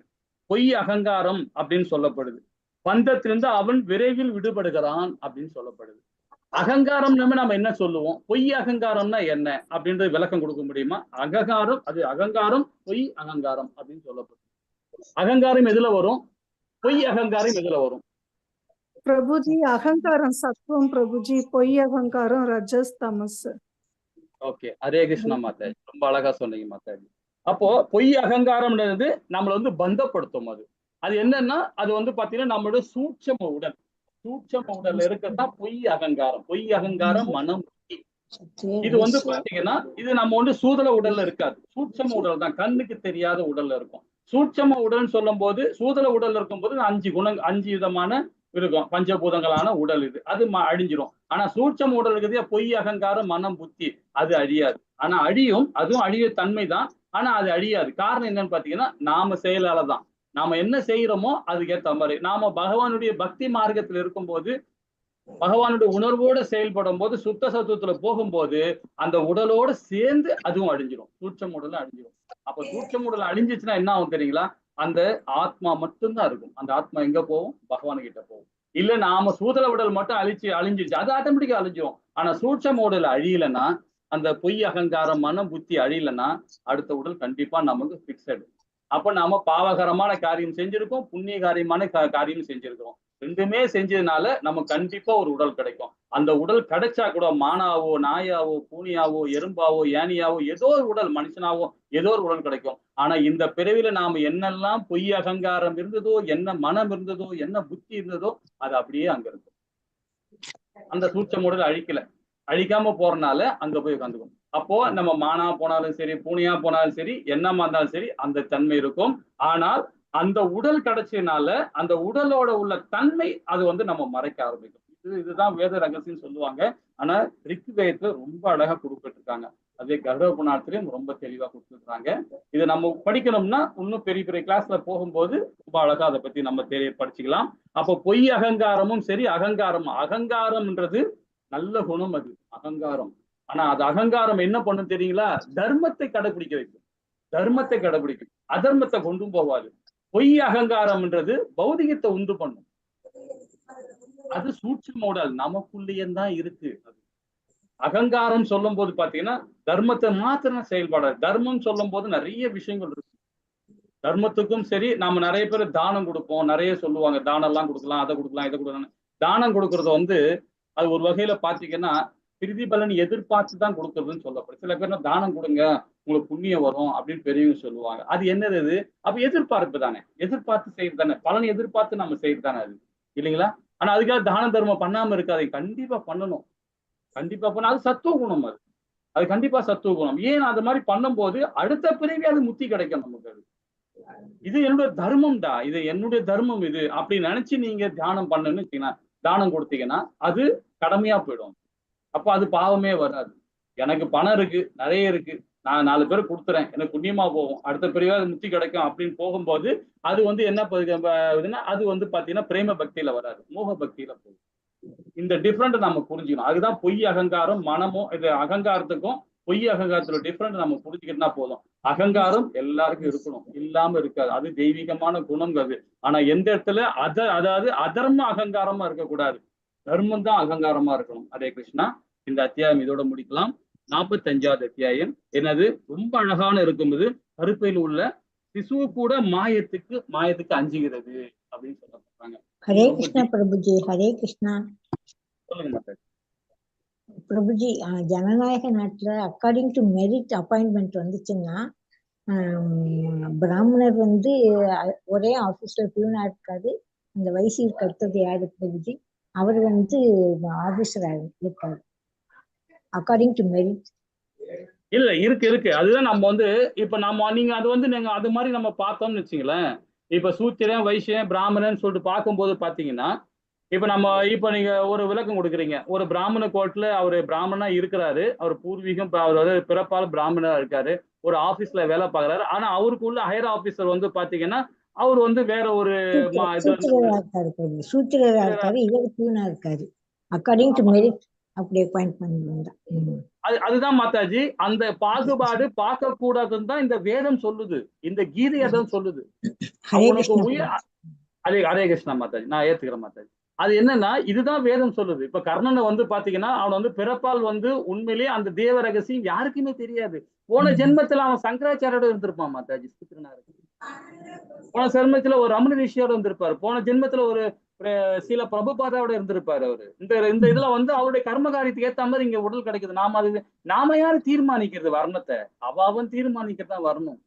பொய் அகங்காரம் அப்படின்னு சொல்லப்படுது. பந்தத்திலிருந்து அவன் விரைவில் விடுபடுகிறான் அப்படின்னு சொல்லப்படுது. அகங்காரம் நம்ம என்ன சொல்லுவோம், பொய் அகங்காரம்னா என்ன அப்படின்றது விளக்கம் கொடுக்க முடியுமா? அகங்காரம், அது அகங்காரம் பொய் அகங்காரம் அப்படின்னு சொல்லப்படுது. அகங்காரம் எதுல வரும், பொய் அகங்காரம் எதுல வரும்? பிரபுஜி அகங்காரம் சத்துவம் பிரபுஜி, பொய் அகங்காரம் ரஜஸ் தமஸ். ஓகே, ஹரே கிருஷ்ணா மாதாஜி, ரொம்ப அழகா சொன்னீங்க மாதாஜி. அப்போ பொய் அகங்காரம்ன்றது நம்மளை வந்து பந்தப்படுத்தும். அது அது என்னன்னா அது வந்து பாத்தீங்கன்னா நம்மளோட சூட்சம உடல், சூட்சம உடல்ல இருக்கிறதா பொய் அகங்காரம். பொய் அகங்காரம் மனம். இது வந்து பாத்தீங்கன்னா இது நம்ம வந்து சூதல உடல்ல இருக்காது, சூட்சம உடல் தான், கண்ணுக்கு தெரியாத உடல்ல இருக்கும். சூட்சம உடல்னு சொல்லும் போது சூதல உடல்ல இருக்கும் போது 5 விதமான இருக்கும் பஞ்சபூதங்களான உடல். இது அது அழிஞ்சிரும். ஆனா சூட்சம உடல் இருக்குது பொய் அகங்காரம் மனம் புத்தி, அது அழியாது. ஆனா அழியும், அதுவும் அழிய தன்மை தான். ஆனா அது அழியாது. காரணம் என்னன்னு பாத்தீங்கன்னா நாம செயலால தான். நாம என்ன செய்யறோமோ அதுக்கேற்ற மாதிரி. நாம பகவானுடைய பக்தி மார்க்கத்தில் இருக்கும்போது, பகவானுடைய உணர்வோடு செயல்படும் போது, சுத்த சத்துவத்துல போகும்போது அந்த உடலோட சேர்ந்து அதுவும் அழிஞ்சிடும், சூட்சம உடலும் அழிஞ்சிடும். அப்ப சூட்சம உடல் அழிஞ்சிச்சுன்னா என்ன ஆகும் தெரியுங்களா? அந்த ஆத்மா மட்டும்தான் இருக்கும். அந்த ஆத்மா எங்க போகும்? பகவான் கிட்ட போகும். இல்ல நாம சூதல உடல் மட்டும் அழிஞ்சிருச்சு, அது ஆட்டோமேட்டிக்கா அழிஞ்சிடும். ஆனா சூட்சம உடல் அழியலைன்னா, அந்த பொய் அகங்காரம் மனம் புத்தி அழியலைன்னா அடுத்த உடல் கண்டிப்பா நமக்கு பிக்சடு. அப்ப நாம பாவகரமான காரியம் செஞ்சிருக்கோம், புண்ணிய காரியமான காரியம் செஞ்சிருக்கிறோம். ரெண்டுமே செஞ்சதுனால நமக்கு கண்டிப்பா ஒரு உடல் கிடைக்கும். அந்த உடல் கிடைச்சா கூட மானாவோ நாயாவோ பூனியாவோ எறும்பாவோ ஏனியாவோ ஏதோ ஒரு உடல், மனுஷனாவோ ஏதோ ஒரு உடல் கிடைக்கும். ஆனா இந்த பிறவில நாம என்னெல்லாம் பொய் அகங்காரம் இருந்ததோ, என்ன மனம் இருந்ததோ, என்ன புத்தி இருந்ததோ அது அப்படியே அங்க இருக்கும். அந்த சூட்சம உடல் அழிக்காம போறதுனால அங்க போய் உட்காந்துக்கும். அப்போ நம்ம மானா போனாலும் சரி, பூனையா போனாலும் சரி, என்னமா இருந்தாலும் சரி, அந்த தன்மை இருக்கும். ஆனால் அந்த உடல் கிடைச்சதுனால அந்த உடலோட உள்ள தன்மை அது வந்து நம்ம மறைக்க ஆரம்பிக்கும். இதுதான் வேத ரகசியம் சொல்லுவாங்க. ஆனா ரிக்வேதத்துல ரொம்ப அழகா கொடுத்துருக்காங்க. அதே கருட புராணத்திலையும் ரொம்ப தெளிவா கொடுத்துருக்காங்க. இதை நம்ம படிக்கணும்னா இன்னும் பெரிய பெரிய கிளாஸ்ல போகும்போது ரொம்ப அழகா அதை பத்தி நம்ம படிச்சுக்கலாம். அப்போ பொய் அகங்காரமும் சரி, அகங்காரம்ன்றது நல்ல குணம், அது அகங்காரம். ஆனா அது அகங்காரம் என்ன பண்ணும் தெரியுங்களா? தர்மத்தை கடைபிடிக்க வைக்கும், தர்மத்தை கடைபிடிக்கும், அதர்மத்தை கொண்டும் போவாது. பொய் அகங்காரம்ன்றது பௌதிகத்தை உண்டு பண்ணும். அது சூட்சும உடல் நமக்குள்ளேயே தான் இருக்கு. அகங்காரம் சொல்லும் போது பாத்தீங்கன்னா தர்மத்தை மாத்திரம் செயல்படாது. தர்மம் சொல்லும் போது நிறைய விஷயங்கள் இருக்கு. தர்மத்துக்கும் சரி, நாம நிறைய பேர் தானம் கொடுப்போம், நிறைய சொல்லுவாங்க தானம் எல்லாம் கொடுக்கலாம், அதை கொடுக்கலாம், இதை கொடுக்கலாம். தானம் கொடுக்கறது வந்து அது ஒரு வகையில பாத்தீங்கன்னா பிரதிபலன் எதிர்பார்த்து தான் கொடுக்கறதுன்னு சொல்லப்படும். சில பேர் தானம் கொடுங்க உங்களுக்கு புண்ணியம் வரும் அப்படின்னு பெரியவங்க சொல்லுவாங்க. அது என்னது? அது அப்ப எதிர்பார்ப்பு தானே, எதிர்பார்த்து செய்யறது தானே, பலன் எதிர்பார்த்து நம்ம செய்யறது தானே அது, இல்லைங்களா? ஆனா அதுக்காக தான தர்மம் பண்ணாம இருக்காது, கண்டிப்பா பண்ணணும், கண்டிப்பா பண்ண. அது சத்துவ குணம், அது கண்டிப்பா சத்துவ குணம். ஏன் அது மாதிரி பண்ணும் போது அடுத்த பிறவி அது முத்தி கிடைக்கும் நமக்கு. அது இது என்னுடைய தர்மம்டா, இது என்னுடைய தர்மம் இது அப்படின்னு நினைச்சு நீங்க தியானம் பண்ணுன்னு வச்சீங்கன்னா, தானம் கொடுத்தீங்கன்னா அது கடமையா போயிடும். அப்ப அது பாவமே வராது. எனக்கு பணம் இருக்கு, நிறைய இருக்கு, நான் 4 பேர் கொடுத்துறேன், எனக்கு புண்ணியமா போகும், அடுத்த பிறவியா அது முத்தி கிடைக்கும் அப்படின்னு போகும்போது அது வந்து என்ன அது வந்து பாத்தீங்கன்னா பிரேம பக்தியில வராது, மோக பக்தியில போகும். இந்த டிஃபரெண்ட் நம்ம புரிஞ்சுக்கணும். அதுதான் பொய் அகங்காரம் மனமும். இது அகங்காரத்துக்கும் பொய் அகங்காரத்துல டிஃபரெண்ட் நம்ம புரிஞ்சுக்கிட்டா போதும். அகங்காரம் எல்லாருக்கும் இருக்கணும், இல்லாம இருக்காது, அது தெய்வீகமான குணம் அது. ஆனா எந்த இடத்துல அதாவது அதர்ம அகங்காரமா இருக்கக்கூடாது, தர்மம் தான் அகங்காரமா இருக்கணும். ஹரே கிருஷ்ணா. இந்த அத்தியாயம் இதோட முடிக்கலாம். 45வது அத்தியாயம் என்னது ரொம்ப அழகான இருக்கும். இது கருப்பையில் உள்ள சிசு கூட மாயத்துக்கு அஞ்சுகிறது அப்படின்னு சொல்லப்படுறாங்க. ஹரே கிருஷ்ணா பிரபுஜி. ஹரே கிருஷ்ணா. சொல்லுங்க மாதாஜி. பிரபுஜி, ஜனநாயக நாட்டுல அக்கார்டிங் டு மெரிட் அப்பாயின்மெண்ட் வந்துச்சுன்னா பிராமணர் வந்து ஒரே ஆபீஸ்ல பியூனா இருக்காது. இந்த வயசுக்கு அடுத்தது யாரு பிரபுஜி? அவர் வந்து ஆபீசர் இருக்காரு அக்கார்டிங் டு மெரிட். இல்ல இருக்கு அதுதான் நம்ம வந்து இப்ப நம்ம நீங்க அது வந்து நீங்க அது மாதிரி நம்ம பார்த்தோம்னு வச்சுங்களேன். இப்ப சூத்திரன் வைசியன் பிராமணன் சொல்லிட்டு பார்க்கும்போது பாத்தீங்கன்னா, இப்ப நீங்க ஒரு விளக்கம் கொடுக்குறீங்க. ஒரு பிராமண கோட்ல அவரு பிராமணனா இருக்கிறாரு. அவர் பூர்வீகம் அவர் வந்து பிறப்பால் பிராமணனா இருக்காரு. ஒரு ஆபீஸ்ல வேலை பார்க்கறாரு. ஆனா அவருக்குள்ள ஹையர் ஆபீசர் வந்து பாத்தீங்கன்னா அவர் வந்து வேற ஒரு இதுல இருந்து சூத்திரரா இருக்காரு பிரபு, சூத்திரரா இருக்காரு, இவர் பியூனா இருக்காரு. அக்கார்டிங் டு ஆமா. மெரிட் அப்படியே பாயிண்ட் பண்ணி வந்தா. அதுதான் மாதாஜி. அந்த பாகுபாடு பார்க்க கூடாதுன்னு தான் இந்த வேதம் சொல்லுது. இந்த கீதை அதான் சொல்லுது. ஹரே உனக்கு கிருஷ்ணா உயர் பிரபு. ஹரே கிருஷ்ணா மாதாஜி. நான் ஏத்துக்கிறேன் மாதாஜி. அது என்னன்னா இதுதான் வேதம் சொல்லுது. இப்ப கர்ணனை வந்து பாத்தீங்கன்னா அவன் வந்து பிறப்பால் வந்து உண்மையிலேயே அந்த தேவ ரகசியம் யாருக்குமே தெரியாது. போன ஜென்மத்துல அவன் சங்கராச்சாரியோட இருந்திருப்பான் மாதாஜி. போன ஜென்மத்துல ஒரு ரமண ரிஷியோட இருந்திருப்பாரு. போன ஜென்மத்துல ஒரு சில பிரபுபாதாவோட இருந்திருப்பாரு அவரு. இந்த இதுல வந்து அவருடைய கர்ம காரியத்துக்கு ஏத்த மாதிரி இங்க உடல் கிடைக்குது. நாம யாரு தீர்மானிக்கிறது வர்ணத்தை? அவன் தீர்மானிக்கத்தான் வரணும்.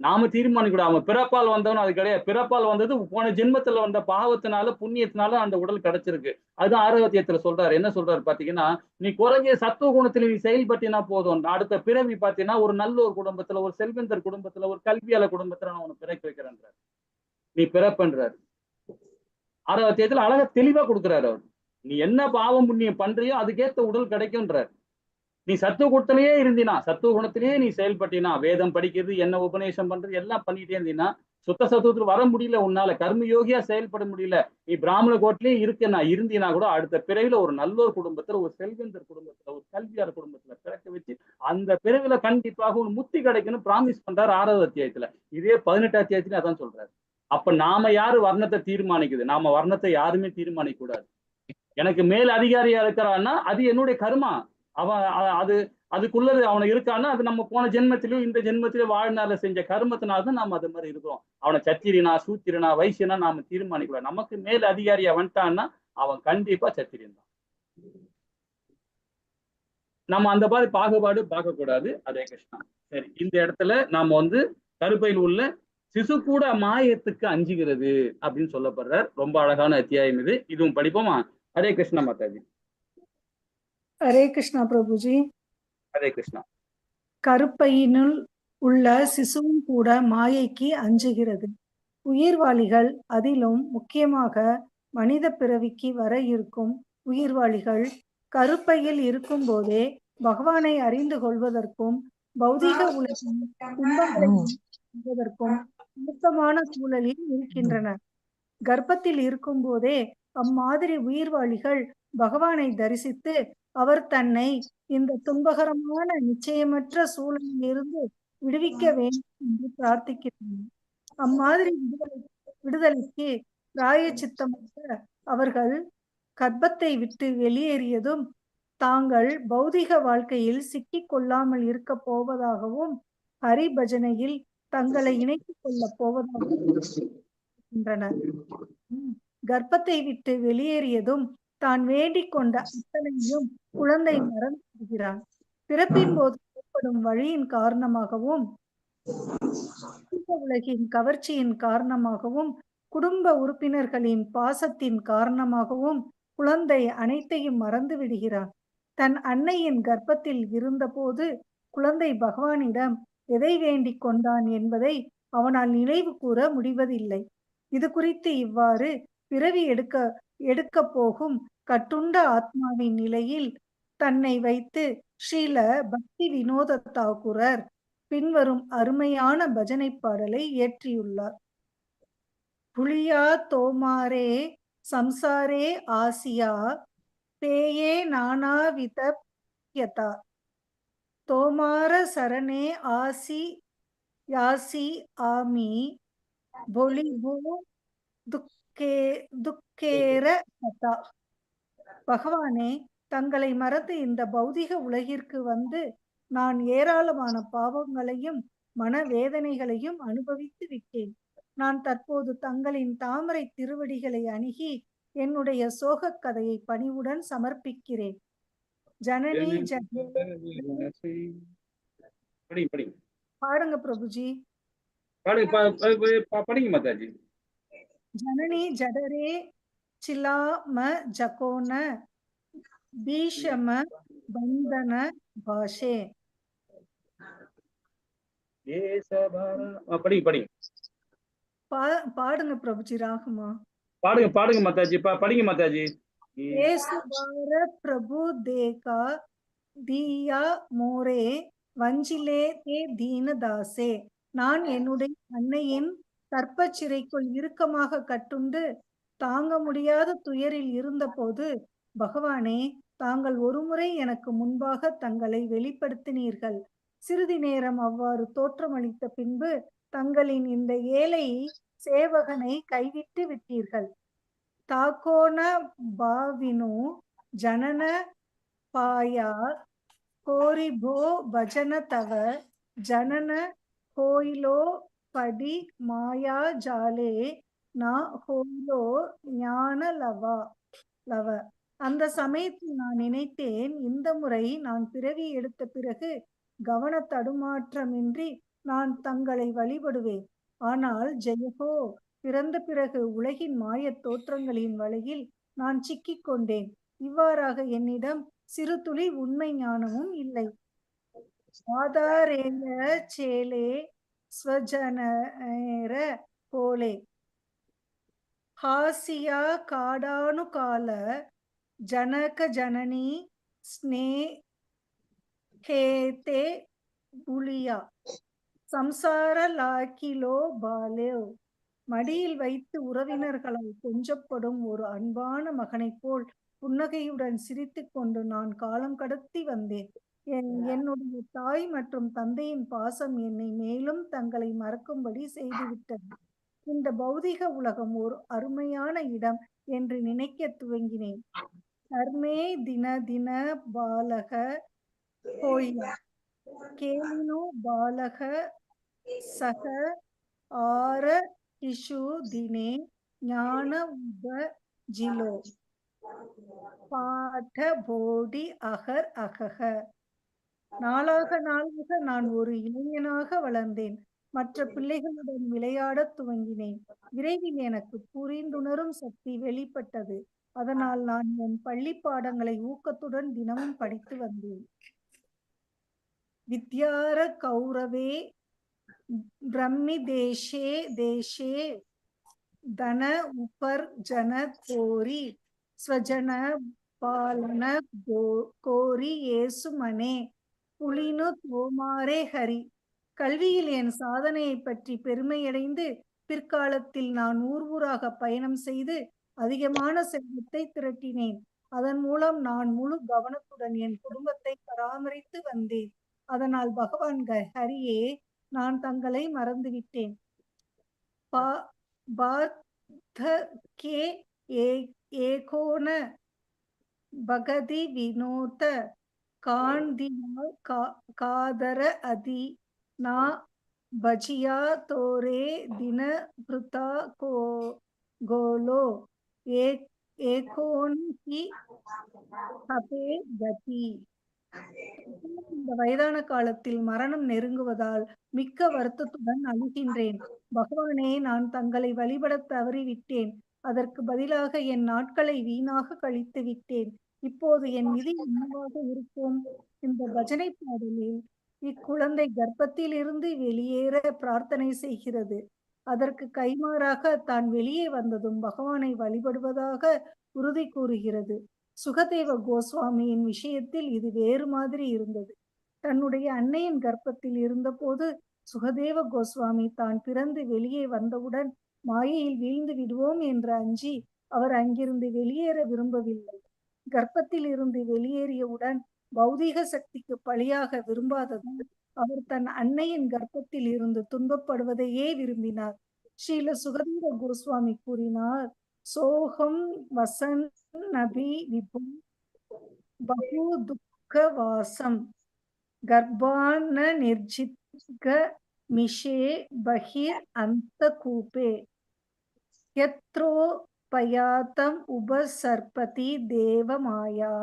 நாம தீர்மானிக்க கூடாது. அவன் பிறப்பால் வந்தவன் அது கிடையாது. பிறப்பால் வந்தது போன ஜென்மத்துல வந்த பாவத்தினால புண்ணியத்தினால அந்த உடல் கிடைச்சிருக்கு. அதுதான் ஆரோக்கியத்துல சொல்றாரு. என்ன சொல்றாரு பாத்தீங்கன்னா, நீ குறைஞ்ச சத்துவ குணத்துல நீ செயல்பட்டினா போதும். அடுத்த பிறவி பாத்தீங்கன்னா ஒரு நல்ல ஒரு குடும்பத்துல, ஒரு செல்வந்தர் குடும்பத்துல, ஒரு கல்வியாளர் குடும்பத்துல நான் உனக்கு பிறக்க வைக்கிறேன்றார். நீ பிறப்பன்றார். ஆரோக்கியத்துல அழகா தெளிவா கொடுக்குறாரு அவர். நீ என்ன பாவம் புண்ணியம் பண்றியோ அதுக்கேத்த உடல் கிடைக்கும்ன்றார். நீ சத்துவ குணத்திலேயே இருந்தினா, சத்துவ குணத்திலேயே நீ செயல்பட்டினா, வேதம் படிக்கிறது, என்ன உபநேசம் பண்றது எல்லாம் பண்ணிட்டே இருந்தீங்கன்னா, சுத்த சத்துவத்துக்கு வர முடியல உன்னால. கர்ம யோகியா செயல்பட முடியல. நீ பிராமண கோட்டிலேயே இருந்தினா கூட அடுத்த பிறவில ஒரு நல்ல ஒரு குடும்பத்துல, ஒரு செல்வந்தர் குடும்பத்துல, ஒரு கல்வியாளர் குடும்பத்துல பிறக்க வச்சு, அந்த பிறவில கண்டிப்பாக ஒரு முக்தி கிடைக்கும்னு பிராமிஸ் பண்றாரு 6வது அத்தியாயத்துல. இதே 18 அத்தியாயத்துல அதான் சொல்றாரு. அப்ப நாம யாரு வர்ணத்தை தீர்மானிக்குது? நாம வர்ணத்தை யாருமே தீர்மானிக்க கூடாது. எனக்கு மேல் அதிகாரியா இருக்கிறான்னா அது என்னுடைய கர்மா. அவன் அதுக்குள்ளது அவனுக்கு இருக்கான்னா அது நம்ம போன ஜென்மத்திலயும் இந்த ஜென்மத்திலயும் வாழ்நாள்ல செஞ்ச கர்மத்தினால தான் நாம அது மாதிரி இருக்கிறோம். அவனை சத்திரியனா சூத்திரனா வைசியனா நாம தீர்மானிக்கலாம். நமக்கு மேல் அதிகாரியா வந்துட்டான்னா அவன் கண்டிப்பா சத்திரியன் தான். நம்ம அந்த மாதிரி பாகுபாடு பார்க்க கூடாது. அதே கிருஷ்ணா. சரி, இந்த இடத்துல நாம வந்து கருப்பையில் உள்ள சிசு கூட மாயத்துக்கு அஞ்சுகிறது அப்படின்னு சொல்லப்படுறார். ரொம்ப அழகான அத்தியாயம் இது. இதுவும் படிப்போமா? ஹரே கிருஷ்ணா மாதாஜி. ஹரே கிருஷ்ணா பிரபுஜி. ஹரே கிருஷ்ணா. கருப்பையினுள் உள்ள சிசுவும் கூட மாயைக்கு அஞ்சுகிறது. உயிர்வாளிகள், அதிலும் முக்கியமாக மனித பிறவிக்கு வர இருக்கும் உயிர்வாளிகள் கருப்பையில் இருக்கும் போதே பகவானை அறிந்து கொள்வதற்கும் பௌதிக உலகின் துன்பங்களை கொள்வதற்கும் நுட்பமான சூழலில் இருக்கின்றனர். கர்ப்பத்தில் இருக்கும் போதே அம்மாதிரி உயிர்வாளிகள் பகவானை தரிசித்து அவர் தன்னை இந்த துன்பகரமான நிச்சயமற்ற சூழலில் இருந்து விடுவிக்க வேண்டும் என்று பிரார்த்திக்கின்றனர். அம்மாதிரி விடுதலைக்கு பிராயச்சித்தமாக அவர்கள் கர்ப்பத்தை விட்டு வெளியேறியதும் தாங்கள் பௌதிக வாழ்க்கையில் சிக்கிக் கொள்ளாமல் இருக்க போவதாகவும் ஹரி பஜனையில் தங்களை இணைத்துக் கொள்ளப் போவதாகவும் கர்ப்பத்தை விட்டு வெளியேறியதும் தான் வேண்டிக் கொண்ட அத்தனையும் குழந்தை மறந்து விடுகிறான். பிறப்பின் போது ஏற்படும் வழியின் காரணமாகவும் உலகின் கவர்ச்சியின் காரணமாகவும் குடும்ப உறுப்பினர்களின் பாசத்தின் காரணமாகவும் குழந்தை அனைத்தையும் மறந்து விடுகிறான். தன் அன்னையின் கர்ப்பத்தில் இருந்தபோது குழந்தை பகவானிடம் எதை வேண்டிக் கொண்டான் என்பதை அவனால் நினைவு கூற முடிவதில்லை. இது குறித்து இவ்வாறு பிறவி எடுக்க போகும் கட்டுண்ட ஆத்மாவின் நிலையில் தன்னை வைத்து ஸ்ரீல பக்தி வினோத தாக்கூரர் பின்வரும் அருமையான பஜனை பாடலை இயற்றியுள்ளார். புலியா தோமாரே சம்சாரே ஆசியா பேயே நானாவிதப்யதா தோமார சரணே ஆசி யாசி ஆமி பொலிபோ துக்கேர கதா. பகவானே, தங்களை மறந்து இந்த பௌதிக உலகிற்கு வந்து நான் ஏராளமான பாவங்களையும் மனவேதனைகளையும் அனுபவித்து விட்டேன். நான் தற்போது தங்களின் தாமரை திருவடிகளை அணுகி என்னுடைய சோகக் கதையை பணிவுடன் சமர்ப்பிக்கிறேன். ஜனனி பாடுங்க பிரபுஜி. படிங்க மாதாஜி. ஜனனி ஜடரே சிலாம ஜகோன பீஷம பந்தன பாஷே படிங்க படிங்க பாடுங்க பிரபுஜி ராகமா. பாடுங்க பாடுங்க மாதாஜி, படிங்க மாதாஜி. ஏசு பார பிரபு தேகா தீயா மோரே வஞ்சிலே தே தீனதாசே. நான் என்னுடைய அன்னையின் கற்பச் சிறைக்குள் இறுக்கமாக கட்டுண்டு தாங்க முடியாத துயரில் இருந்தபோது, பகவானே, தாங்கள் ஒருமுறை எனக்கு முன்பாக தங்களை வெளிப்படுத்தினீர்கள். சிறிது நேரம் அவ்வாறு தோற்றமளித்த பின்பு தங்களின் இந்த ஏழை சேவகனை கைவிட்டு விட்டீர்கள். தாக்கோன பாவினு ஜனன பாயா கோரிபோ பஜன தவ ஜனன கோயிலோ படி மாயா ஜாலே நா ஹோயிலோ ஞான லவ. அந்த சமயத்தில் நான் நினைத்தேன், இந்த முறை நான் பிறவி எடுத்த பிறகு கவன தடுமாற்றமின்றி நான் தங்களை வழிபடுவேன். ஆனால் ஜெயஹோ, பிறந்த பிறகு உலகின் மாயத் தோற்றங்களின் வலையில் நான் சிக்கிக் கொண்டேன். இவ்வாறாக என்னிடம் சிறு துளி உண்மை ஞானமும் இல்லை. ஆதாரேய சேலே ஸ்வஜனேர போலே ஹாசியா காடானு கால ஜனக ஜனனி ஸ்னேஹேதே புலியா சம்சார லாக்கிலோ பாலேவ். மடியில் வைத்து உறவினர்களால் கொஞ்சப்படும் ஒரு அன்பான மகனைப் போல் புன்னகையுடன் சிரித்துக் கொண்டு நான் காலம் கடத்தி வந்தேன். என்னுடைய தாய் மற்றும் தந்தையின் பாசம் என்னை மேலும் தங்களை மறக்கும்படி செய்துவிட்டது. இந்த பௌதிக உலகம் ஒரு அருமையான இடம் என்று நினைக்க துவங்கினேன். தர்மே தின தின பாலக ஹோயா கேலினோ பாலக சக ஆர கிஷு தினே ஞான உப ஜிலோ பாட போடி அகர் அகக. நாளாக நாளாக நான் ஒரு இளைஞனாக வளர்ந்தேன். மற்ற பிள்ளைகளுடன் விளையாடத் துவங்கினேன். விரைவில் எனக்கு புரிந்துணரும் சக்தி வெளிப்பட்டது. அதனால் நான் என் பள்ளி பாடங்களை ஊக்கத்துடன் தினமும் படித்து வந்தேன். வித்யார கௌரவே பிரம்மி தேசே தேசே தன உபர்ஜன கோரி ஸ்வஜன பாலன கோரி ஏசு மனே புலினு தோமாரே ஹரி. கல்வியில் என் சாதனையை பற்றி பெருமையடைந்து பிற்காலத்தில் நான் ஊர் ஊராக பயணம் செய்து அதிகமான செல்வத்தை திரட்டினேன். அதன் மூலம் நான் முழு கவனத்துடன் என் குடும்பத்தை பராமரித்து வந்தேன். அதனால் பகவான் ஹரியே, நான் தங்களை மறந்துவிட்டேன். பார்த்தகே ஏகோன பகதி வினோத காந்தியா காதர அதி நா பஜியா தோரே தின பிருதா கோலோ ஏகோன் ஹி ஹபே கதி. இந்த வயதான காலத்தில் மரணம் நெருங்குவதால் மிக்க வருத்தத்துடன் அழுகின்றேன். பகவானே, நான் தங்களை வழிபட தவறிவிட்டேன். அதற்கு பதிலாக என் நாட்களை வீணாக கழித்து விட்டேன். இப்போது என் விதி என்னவாக இருக்கும்? இந்த பஜனை பாடலில் இக்குழந்தை கர்ப்பத்தில் இருந்து வெளியேற பிரார்த்தனை செய்கிறது. அதற்கு கைமாறாக தான் வெளியே வந்ததும் பகவானை வழிபடுவதாக உறுதி கூறுகிறது. சுகதேவ கோஸ்வாமியின் விஷயத்தில் இது வேறு மாதிரி இருந்தது. தன்னுடைய அன்னையின் கர்ப்பத்தில் இருந்தபோது சுகதேவ கோஸ்வாமி தான் பிறந்து வெளியே வந்தவுடன் மாயையில் வீழ்ந்து விடுவோம் என்று அஞ்சி அவர் அங்கிருந்து வெளியேற விரும்பவில்லை. கர்ப்பத்தில் இருந்து வெளியேறியவுடன் பௌதீக சக்திக்கு பலியாக விரும்பாததால் அவர் தன் அன்னையின் கர்ப்பத்தில் இருந்து துன்பப்படுவதையே விரும்பினார். ஸ்ரீல சுகதேவ கோஸ்வாமி கூறினார், சோகம் வசன் நபி விபும் பகு துக்க வாசம் கர்ப்பான நிர்ஜித்க மிஷே பகிர் அந்த கூபே யத்ரோ பயாத்தம் உபசர்பதி தேவ மாயா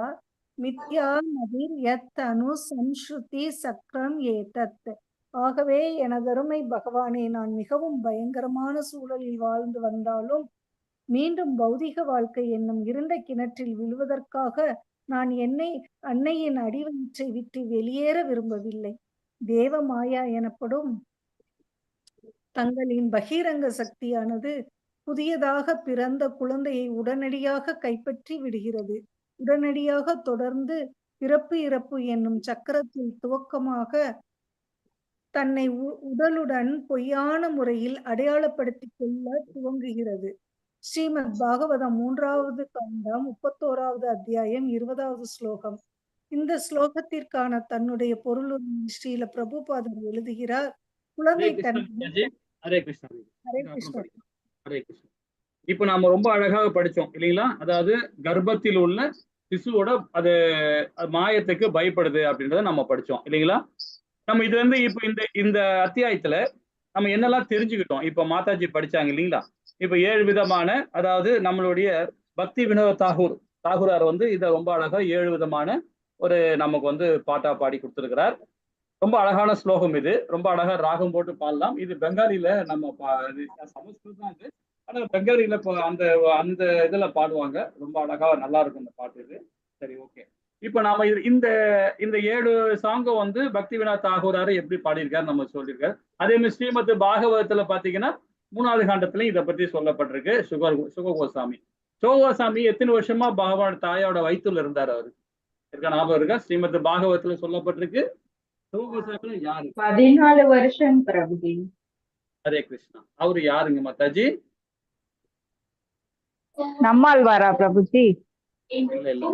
மித்யா நதிர் யத் அனு சம்ஸ்ருதி சக்கரம் ஏதத். ஆகவே எனதருமை பகவானே, நான் மிகவும் பயங்கரமான சூழலில் வாழ்ந்து வந்தாலும் மீண்டும் பௌதிக வாழ்க்கை என்னும் இருண்ட கிணற்றில் விழுவதற்காக நான் அன்னையின் அடிவயிற்றை விட்டு வெளியேற விரும்பவில்லை. தேவமாயா எனப்படும் தங்களின் பகிரங்க சக்தியானது புதியதாக பிறந்த குழந்தையை உடனடியாக கைப்பற்றி விடுகிறது. உடனடியாக தொடர்ந்து பிறப்பு இறப்பு என்னும் சக்கரத்தில் துவக்கமாக தன்னை உடலுடன் பொய்யான முறையில் அடையாளப்படுத்திக் கொள்ள துவங்குகிறது. ஸ்ரீமத் பாகவதம் 3வது காண்டம் 31வது அத்தியாயம் 20வது ஸ்லோகம். இந்த ஸ்லோகத்திற்கான தன்னுடைய பொருளுடன் ஸ்ரீல பிரபுபாதர் எழுதுகிறார். குழந்தை தன் ஹரே கிருஷ்ணா. ஹரே கிருஷ்ணா. ஹரே கிருஷ்ணா. இப்ப நாம ரொம்ப அழகாக படிச்சோம் இல்லைங்களா? அதாவது கர்ப்பத்தில் உள்ள சிசுவோட அது மாயத்துக்கு பயப்படுது அப்படின்றத நம்ம படிச்சோம் இல்லைங்களா? நம்ம இதுல இருந்து இப்ப இந்த அத்தியாயத்துல நம்ம என்னெல்லாம் தெரிஞ்சுக்கிட்டோம்? இப்ப மாதாஜி படிச்சாங்க இல்லைங்களா? இப்ப 7 விதமான, அதாவது நம்மளுடைய பக்தி வினோத தாகூரார் இதை ரொம்ப அழகா 7 விதமான ஒரு நமக்கு பாட்டா பாடி கொடுத்திருக்கிறார். ரொம்ப அழகான ஸ்லோகம் இது. ரொம்ப அழகா ராகம் போட்டு பாடலாம். இது பெங்காலில நம்ம சமஸ்கிருதம் தான் இது, ஆனா பெங்காலில அந்த அந்த இதுல பாடுவாங்க. ரொம்ப அழகா நல்லா இருக்கும் இந்த பாட்டு இது. சரி, ஓகே. இப்ப நாம இந்த 7 சாங்கம் பக்தி வினோத தாகூராரு எப்படி பாடியிருக்காரு நம்ம சொல்லியிருக்காரு. அதே மாதிரி ஸ்ரீமத் பாகவதத்துல பாத்தீங்கன்னா 3வது காண்டத்திலையும் இதை பத்தி சொல்லப்பட்டிருக்கு. சுககோசாமி எத்தனை வருஷமா பகவான் தாயோட வயிற்றுல இருந்தார்? அவரு இருக்கா? ஞாபகம் இருக்கா? ஸ்ரீமத் பாகவதத்துல சொல்லப்பட்டிருக்கு. சுககோசாமி யாரு? 14 வருஷம் பிரபுஜி. ஹரே கிருஷ்ணா. அவரு யாருங்க மாதாஜி? நம்மாழ்வாரா பிரபுஜி? இல்ல இல்ல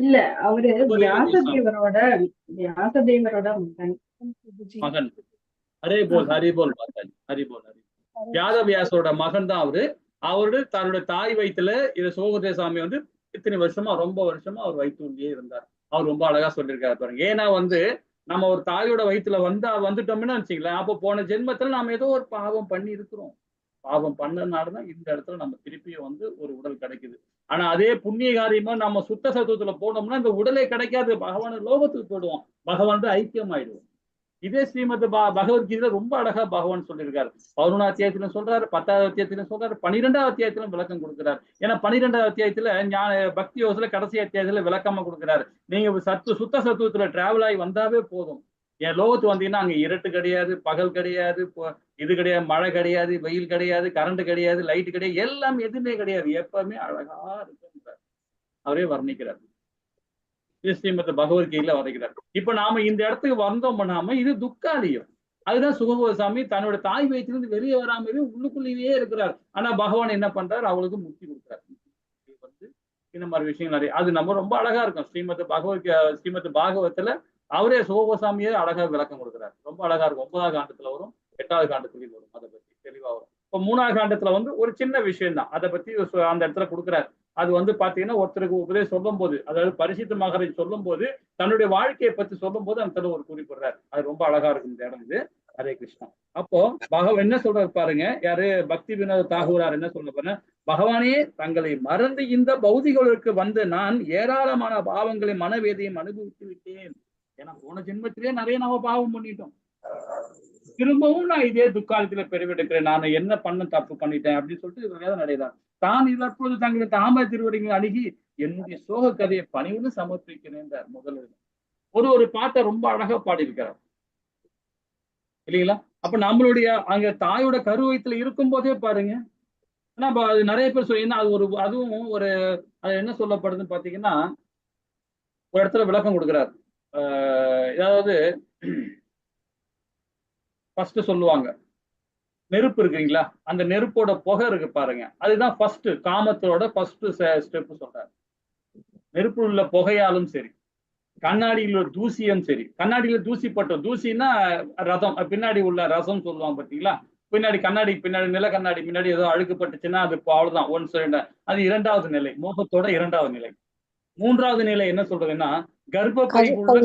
இல்ல, அவரு வியாசதேவரோட மகன். ஹரே போல் ஹரி போல் மாதாஜி, ஹரி போல் ஹரி. வியாசோட மகன் தான் அவரு தன்னுடைய தாய் வயிற்றுல இது சுகதேசாமி இத்தனை வருஷமா, ரொம்ப வருஷமா அவர் வயிற்றுலயே இருந்தார். அவர் ரொம்ப அழகா சொல்லியிருக்காரு பாருங்க. ஏன்னா நம்ம ஒரு தாயோட வயிற்றுல வந்துட்டோம்னு வச்சுக்கலாம், அப்போ போன ஜென்மத்துல நாம ஏதோ ஒரு பாவம் பண்ணி இருக்கிறோம். பாவம் பண்ணதுனாலதான் இந்த இடத்துல நம்ம திருப்பியும் ஒரு உடல் கிடைக்குது. ஆனா அதே புண்ணிய காரியமா நம்ம சுத்த சத்துவத்துல போனோம்னா இந்த உடலே கிடைக்காது. பகவான் லோகத்துக்கு போயிடுவோம், பகவான் ஐக்கியம் ஆயிடுவோம். இதே ஸ்ரீமத் பகவத்கீதையில ரொம்ப அழகா பகவான் சொல்லியிருக்காரு. 11வது அத்தியாயத்திலும் சொல்றாரு, 10வது அத்தியாயத்திலும் சொல்றாரு, 12வது அத்தியாயத்திலும் விளக்கம் கொடுக்கிறார். ஏன்னா 12வது அத்தியாயத்துல பக்தி யோகத்துல கடைசி அத்தியாயத்துல விளக்கமா கொடுக்கிறாரு. நீங்க சுத்த சத்துவத்துல டிராவல் ஆகி வந்தாவே போதும். என் லோகத்து வந்தீங்கன்னா அங்க இருட்டு கிடையாது, பகல் கிடையாது, இது கிடையாது, மழை கிடையாது, வெயில் கிடையாது, கரண்ட் கிடையாது, லைட் கிடையாது, எல்லாம் எதுவுமே கிடையாது. எப்பவுமே அழகா இருக்குன்றார். அவரே வர்ணிக்கிறார். ஸ்ரீமத் பகவத்கீதையில வரைக்கிறார். இப்ப நாம இந்த இடத்துக்கு வந்தோம் பண்ணாம இது துக்காலியம். அதுதான் சுககோசாமி தன்னோட தாய் வயிற்றிலிருந்து வெளியே வராமலே உள்ளுக்குள்ளேயே இருக்கிறார். ஆனா பகவான் என்ன பண்றாரு? அவளுக்கு முக்தி கொடுக்குறாரு. இந்த மாதிரி விஷயங்கள் நிறைய அது நம்ம ரொம்ப அழகா இருக்கும். ஸ்ரீமத் பாகவத்துல அவரே சுககோசாமியே அழகா விளக்கம் கொடுக்குறாரு. ரொம்ப அழகா இருக்கும். 9வது காண்டத்துல வரும், 8வது காண்டத்துலயும் வரும். அதை பத்தி தெளிவா வரும். இப்ப 3வது காண்டத்துல ஒரு சின்ன விஷயம் தான், அதை பத்தி அந்த இடத்துல கொடுக்குறாரு. அது பாத்தீங்கன்னா ஒருத்தருக்கு உபதேசம் சொல்லும் போது, அதாவது பரிசுத்த மகரை சொல்லும் போது, தன்னுடைய வாழ்க்கையை பத்தி சொல்லும் போது அந்த ஒரு குறிப்பிடுறாரு. அது ரொம்ப அழகா இருக்கும் இந்த இடம் இது. ஹரே கிருஷ்ணா. அப்போ பகவான் என்ன சொல்றாரு பாருங்க, யாரு? பக்தி வினோத தாகூரார் என்ன சொல்ல பாருங்க, பகவானே தங்களை மறந்து இந்த பௌதிகளுக்கு நான் ஏராளமான பாவங்களை மனவேதையும் அனுபவித்து விட்டேன். ஏன்னா போன ஜென்மத்திலேயே நிறைய நாம பாவம் பண்ணிட்டோம். திரும்பவும் நான் இதே துக்காலத்துல பெருவெடுக்கிறேன். நான் என்ன பண்ண தப்பு பண்ணிட்டேன் அப்படின்னு சொல்லிட்டு வேதனை அடைகிறார். தான் இப்பொழுது தங்களுடைய தாமரை திருவடிகளை அணுகி என்னுடைய சோக கதையை பணிவுன்னு சமர்ப்பிக்கிறேன். முதல்ல ஒரு பாட்டை ரொம்ப அழகா பாடியிருக்கிறார் இல்லைங்களா? அப்ப நம்மளுடைய அங்க தாயோட கருவயத்துல இருக்கும் போதே பாருங்க, ஆனா அது நிறைய பேர் சொல்லி அதுவும் அது என்ன சொல்லப்படுதுன்னு பாத்தீங்கன்னா, ஒரு இடத்துல விளக்கம் கொடுக்குறாரு. ஏதாவது ஃபர்ஸ்ட் சொல்லுவாங்க, நெருப்பு இருக்குங்களா, அந்த நெருப்போட புகை இருக்கு பாருங்க, அதுதான் ஃபர்ஸ்ட் காமத்தோட ஃபர்ஸ்ட் ஸ்டெப் சொல்றாரு. நெருப்பு உள்ள புகையாலும் சரி, கண்ணாடியில் உள்ள தூசியும் சரி, கண்ணாடியில தூசி பட்டோம், தூசின்னா ரசம், பின்னாடி உள்ள ரசம் சொல்லுவாங்க பார்த்தீங்களா, பின்னாடி கண்ணாடி பின்னாடி நில கண்ணாடி முன்னாடி ஏதோ அழுக்குப்பட்டுச்சுன்னா அது அவ்வளவுதான் ஒன்ஸ். அது 2வது நிலை, மோகத்தோட 2வது நிலை. 3வது நிலை என்ன சொல்றதுன்னா கர்ப்பப்பைக்குள்ள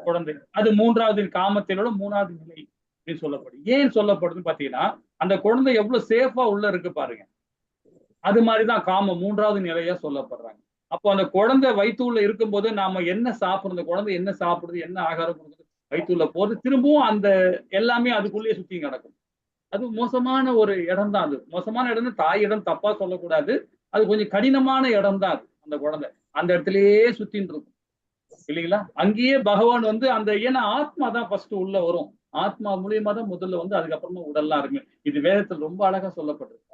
குழந்தை, அது 3வது காமத்திலோட 3வது நிலை அப்படின்னு சொல்லப்படுது. ஏன் சொல்லப்படுதுன்னு பாத்தீங்கன்னா அந்த குழந்தை எவ்வளவு சேஃபா உள்ள இருக்கு பாருங்க. அது மாதிரிதான் காமம் 3வது நிலையா சொல்லப்படுறாங்க. அப்போ அந்த குழந்தை வயிற்றுள்ள இருக்கும் போது நாம என்ன சாப்பிடுறது, குழந்தை என்ன சாப்பிடுறது, என்ன ஆகாரம் கொடுக்குறது, வயிற்றுள்ள போறது, திரும்பவும் அந்த எல்லாமே அதுக்குள்ளேயே சுத்தி நடக்கும். அது மோசமான ஒரு இடம் தான். அது மோசமான இடம், தாய் இடம் தப்பா சொல்லக்கூடாது, அது கொஞ்சம் கடினமான இடம் தான். அது அந்த குழந்தை அந்த இடத்துலயே சுத்தின்னு இருக்கும். இல்லைங்களா? அங்கேயே பகவான் வந்து அந்த ஏன்னா ஆத்மா தான் ஃபர்ஸ்ட் உள்ள வரும். ஆத்மா மூலியமா தான் முதல்ல வந்து அதுக்கப்புறமா உடல்லாம் இருக்கு. இது வேதத்துல ரொம்ப அழகா சொல்லப்பட்டிருக்கு.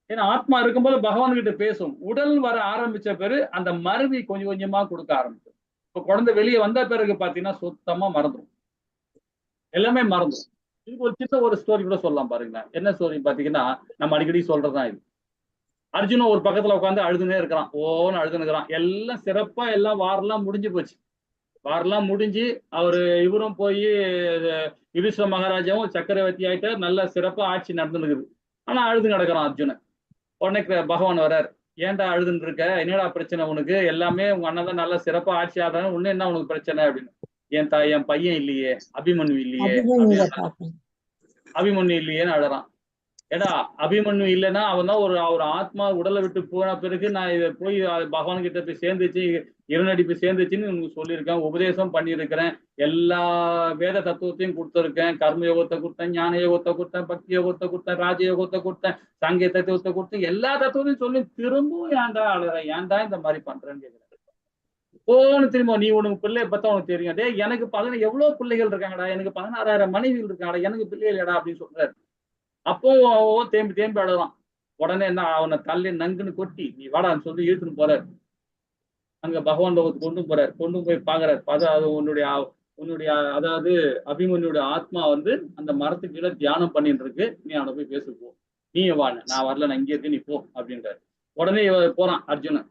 ஏன்னா ஆத்மா இருக்கும்போது பகவான் கிட்ட பேசும். உடல் வர ஆரம்பிச்ச பிறகு அந்த மறதி கொஞ்சம் கொஞ்சமா கொடுக்க ஆரம்பிக்கும். இப்ப குழந்தை வெளியே வந்த பிறகு பாத்தீங்கன்னா சுத்தமா மறந்துடும். எல்லாமே மறந்துடும். இதுக்கு ஒரு சின்ன ஒரு ஸ்டோரி கூட சொல்லலாம் பாருங்களேன். என்ன ஸ்டோரி பாத்தீங்கன்னா நம்ம அடிக்கடி சொல்றதுதான் இது. அர்ஜுனும் ஒரு பக்கத்துல உட்காந்து அழுதுனே இருக்கிறான். ஓன்னு அழுதுனுக்கிறான். எல்லாம் சிறப்பா எல்லாம் வாரெல்லாம் முடிஞ்சு போச்சு. வாரெல்லாம் முடிஞ்சு அவரு இவரும் போய் யுதிஷ்டிர மகாராஜாவும் சக்கரவர்த்தி ஆயிட்டு நல்ல சிறப்பா ஆட்சி நடந்துருக்குது. ஆனா அழுது கிடக்குறான் அர்ஜுனன். உடனே பகவான் வர்றார். ஏன்டா அழுதுன்னு இருக்க? என்னடா பிரச்சனை உனக்கு? எல்லாமே உங்க அண்ணன் தான் நல்லா சிறப்பா ஆட்சி ஆடுறாங்க. உன்ன என்ன உனக்கு பிரச்சனை அப்படின்னு. என் பையன் இல்லையே, அபிமன்யு இல்லையே அபிமன்யுவை அப்படின்னு பார்க்கணும். அபிமன்யு இல்லையேன்னு அழறான். ஏடா அபிமன்யு இல்லைன்னா அவன் தான் ஒரு ஆத்மா உடலை விட்டு போன பிறகு நான் இதை போய் பகவான் கிட்ட போய் சேர்ந்துச்சு, இருநடி போய் சேர்ந்துச்சுன்னு உனக்கு சொல்லியிருக்கேன், உபதேசம் பண்ணியிருக்கிறேன், எல்லா வேத தத்துவத்தையும் கொடுத்துருக்கேன், கர்ம யோகத்தை கொடுத்தேன், ஞான யோகத்தை கொடுத்தேன், பக்தி யோகத்தை கொடுத்தேன், ராஜ யோகத்தை கொடுத்தேன், சாங்கிய தத்துவத்தை கொடுத்தேன், எல்லா தத்துவத்தையும் சொல்லி திரும்பவும் ஏன்டா அழுறேன், ஏன்டா இந்த மாதிரி பண்றேன்னு கேட்கிறேன். போன்னு திரும்ப நீ உனக்கு பிள்ளைய பார்த்தா உனக்கு தெரியும். டே எனக்கு எவ்வளவு பிள்ளைகள் இருக்காங்கடா, எனக்கு 16,000 மனைவிகள் இருக்காங்கடா, எனக்கு பிள்ளை இல்லடா அப்படின்னு சொல்றாரு. அப்போ தேம்பி தேம்பி அழுதான். உடனே என்ன அவனை தள்ளி நங்குன்னு கொட்டி நீ வாடான்னு சொல்லி இழுத்துன்னு போறாரு. அங்க பகவான் லோகத்துக்கு கொண்டு போறாரு. கொண்டு போய் பாக்குறாரு. அது உன்னுடைய அதாவது அபிமன்யுடைய ஆத்மா வந்து அந்த மரத்துக்கு கீழே தியானம் பண்ணிட்டு இருக்கு. நீ அவனை போய் பேசு போ. நீ வாழ நான் வரல, நான் இங்கே இருக்கு, நீ போ அப்படின்றாரு. உடனே போறான் அர்ஜுனன்.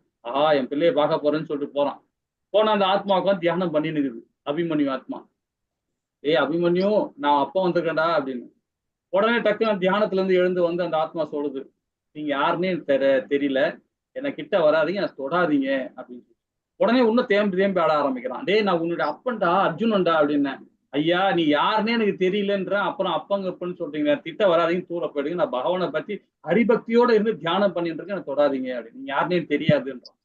என் பிள்ளைய பார்க்க போறேன்னு சொல்லிட்டு போறான். போனா அந்த ஆத்மாவுக்கு தியானம் பண்ணின்னு இருக்குது அபிமன்யு ஆத்மா. அபிமன்யு நான் அப்பா வந்திருக்கேன்டா அப்படின்னு. உடனே டக்குன்னு தியானத்துல இருந்து எழுந்து வந்து அந்த ஆத்மா சொல்லுது, நீங்க யாருன்னே தெரியல, என்ன கிட்ட வராதீங்க, என்ன தொடாதீங்க அப்படின்னு. உடனே இன்னும் தேம்பி தேம்பி ஆட ஆரம்பிக்கிறான். டேய் நான் உன்னுடைய அப்பன்டா, அர்ஜுனன்டா அப்படின்னு. ஐயா நீ யாருன்னே எனக்கு தெரியலன்ற, அப்புறம் அப்பன்னு சொல்றீங்க, திட்ட வராதீங்க, தூர போயிடுங்க, நான் பகவானை பத்தி ஹரிபக்தியோட இருந்து தியானம் பண்ணிட்டு இருக்கேன், என்ன தொடாதீங்க அப்படின்னு. நீங்க யாருன்னே தெரியாதுன்றான்.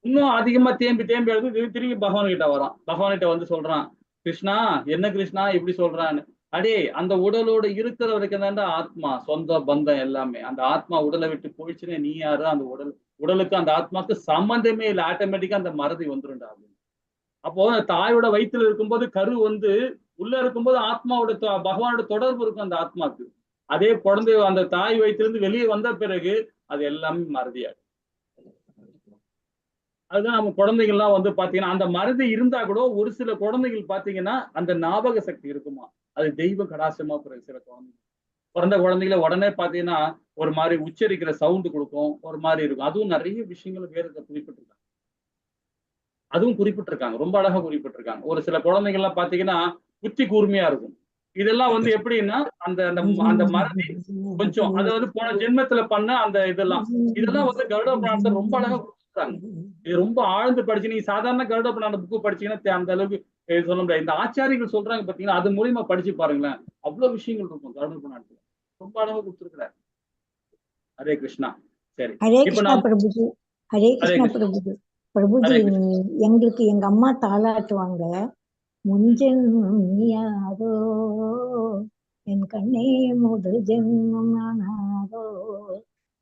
இன்னும் அதிகமா தேம்பி தேம்பி எழுது திரும்பி பகவான் கிட்ட வரான். பகவான் கிட்ட வந்து சொல்றான், கிருஷ்ணா என்ன கிருஷ்ணா இப்படி சொல்றான்னு. அடே அந்த உடலோட இருக்கிற வரைக்கும் தான்டா ஆத்மா, சொந்த பந்தம் எல்லாமே. அந்த ஆத்மா உடலை விட்டு போயிடுச்சுன்னா நீ யாரு? அந்த உடலுக்கு அந்த ஆத்மாக்கு சம்பந்தமே இல்லை, ஆட்டோமேட்டிக்கா அந்த மறதி வந்துருண்டா அப்படின்னு. அப்போ தாயோட வயிற்றுல இருக்கும்போது கரு வந்து உள்ள இருக்கும்போது ஆத்மாவோட பகவானோட தொடர்பு இருக்கும் அந்த ஆத்மாக்கு. அதே குழந்தை அந்த தாய் வயிற்றிலிருந்து வெளியே வந்த பிறகு அது எல்லாமே மறதியாகும். அதுதான் நம்ம குழந்தைகள்லாம் வந்து பாத்தீங்கன்னா அந்த மறதி இருந்தா கூட ஒரு சில குழந்தைகள் பாத்தீங்கன்னா அந்த ஞாபக சக்தி இருக்குமா, அது தெய்வ கடாசமா சில குழந்தைகள். பிறந்த குழந்தைகளை உடனே பாத்தீங்கன்னா ஒரு மாதிரி உச்சரிக்கிற சவுண்டு கொடுக்கும், ஒரு மாதிரி இருக்கும். அதுவும் நிறைய விஷயங்கள் வேதத்தை குறிப்பிட்டிருக்காங்க. ரொம்ப அழகா குறிப்பிட்டிருக்காங்க. ஒரு சில குழந்தைகள்லாம் பாத்தீங்கன்னா புத்தி கூர்மையா இருக்கும். இதெல்லாம் வந்து எப்படின்னா அந்த அந்த மறதி கொஞ்சம் அதாவது போன ஜென்மத்துல பண்ண அந்த இதெல்லாம் வந்து கருட புராணத்தை ரொம்ப அழகா கொடுத்துருக்காங்க. இது ரொம்ப ஆழ்ந்து படிச்சு நீங்க சாதாரண கருட புராண புக்கு படிச்சீங்கன்னா அந்த அளவுக்கு சொல்ல முடியாது. இந்த ஆச்சாரிகள் சொல்றாங்க பாத்தீங்கன்னா அது மூலியமா படிச்சு பாருங்களேன், அவ்வளவு விஷயங்கள் இருக்கும் கருட புராணத்துல. ரொம்ப அழகா கொடுத்துருக்கிறார். ஹரே கிருஷ்ணா. சரி, ஹரே இப்ப கிருஷ்ணா நான் பிரபுஜி. ஹரே கிருஷ்ணா பிரபுஜி. பிரபுஜி எங்களுக்கு எங்க அம்மா தாளாட்டுவாங்க. முன்ஜென்மம் யாரோ என் கண்ணே முதல் ஜென்மம் நானாரோ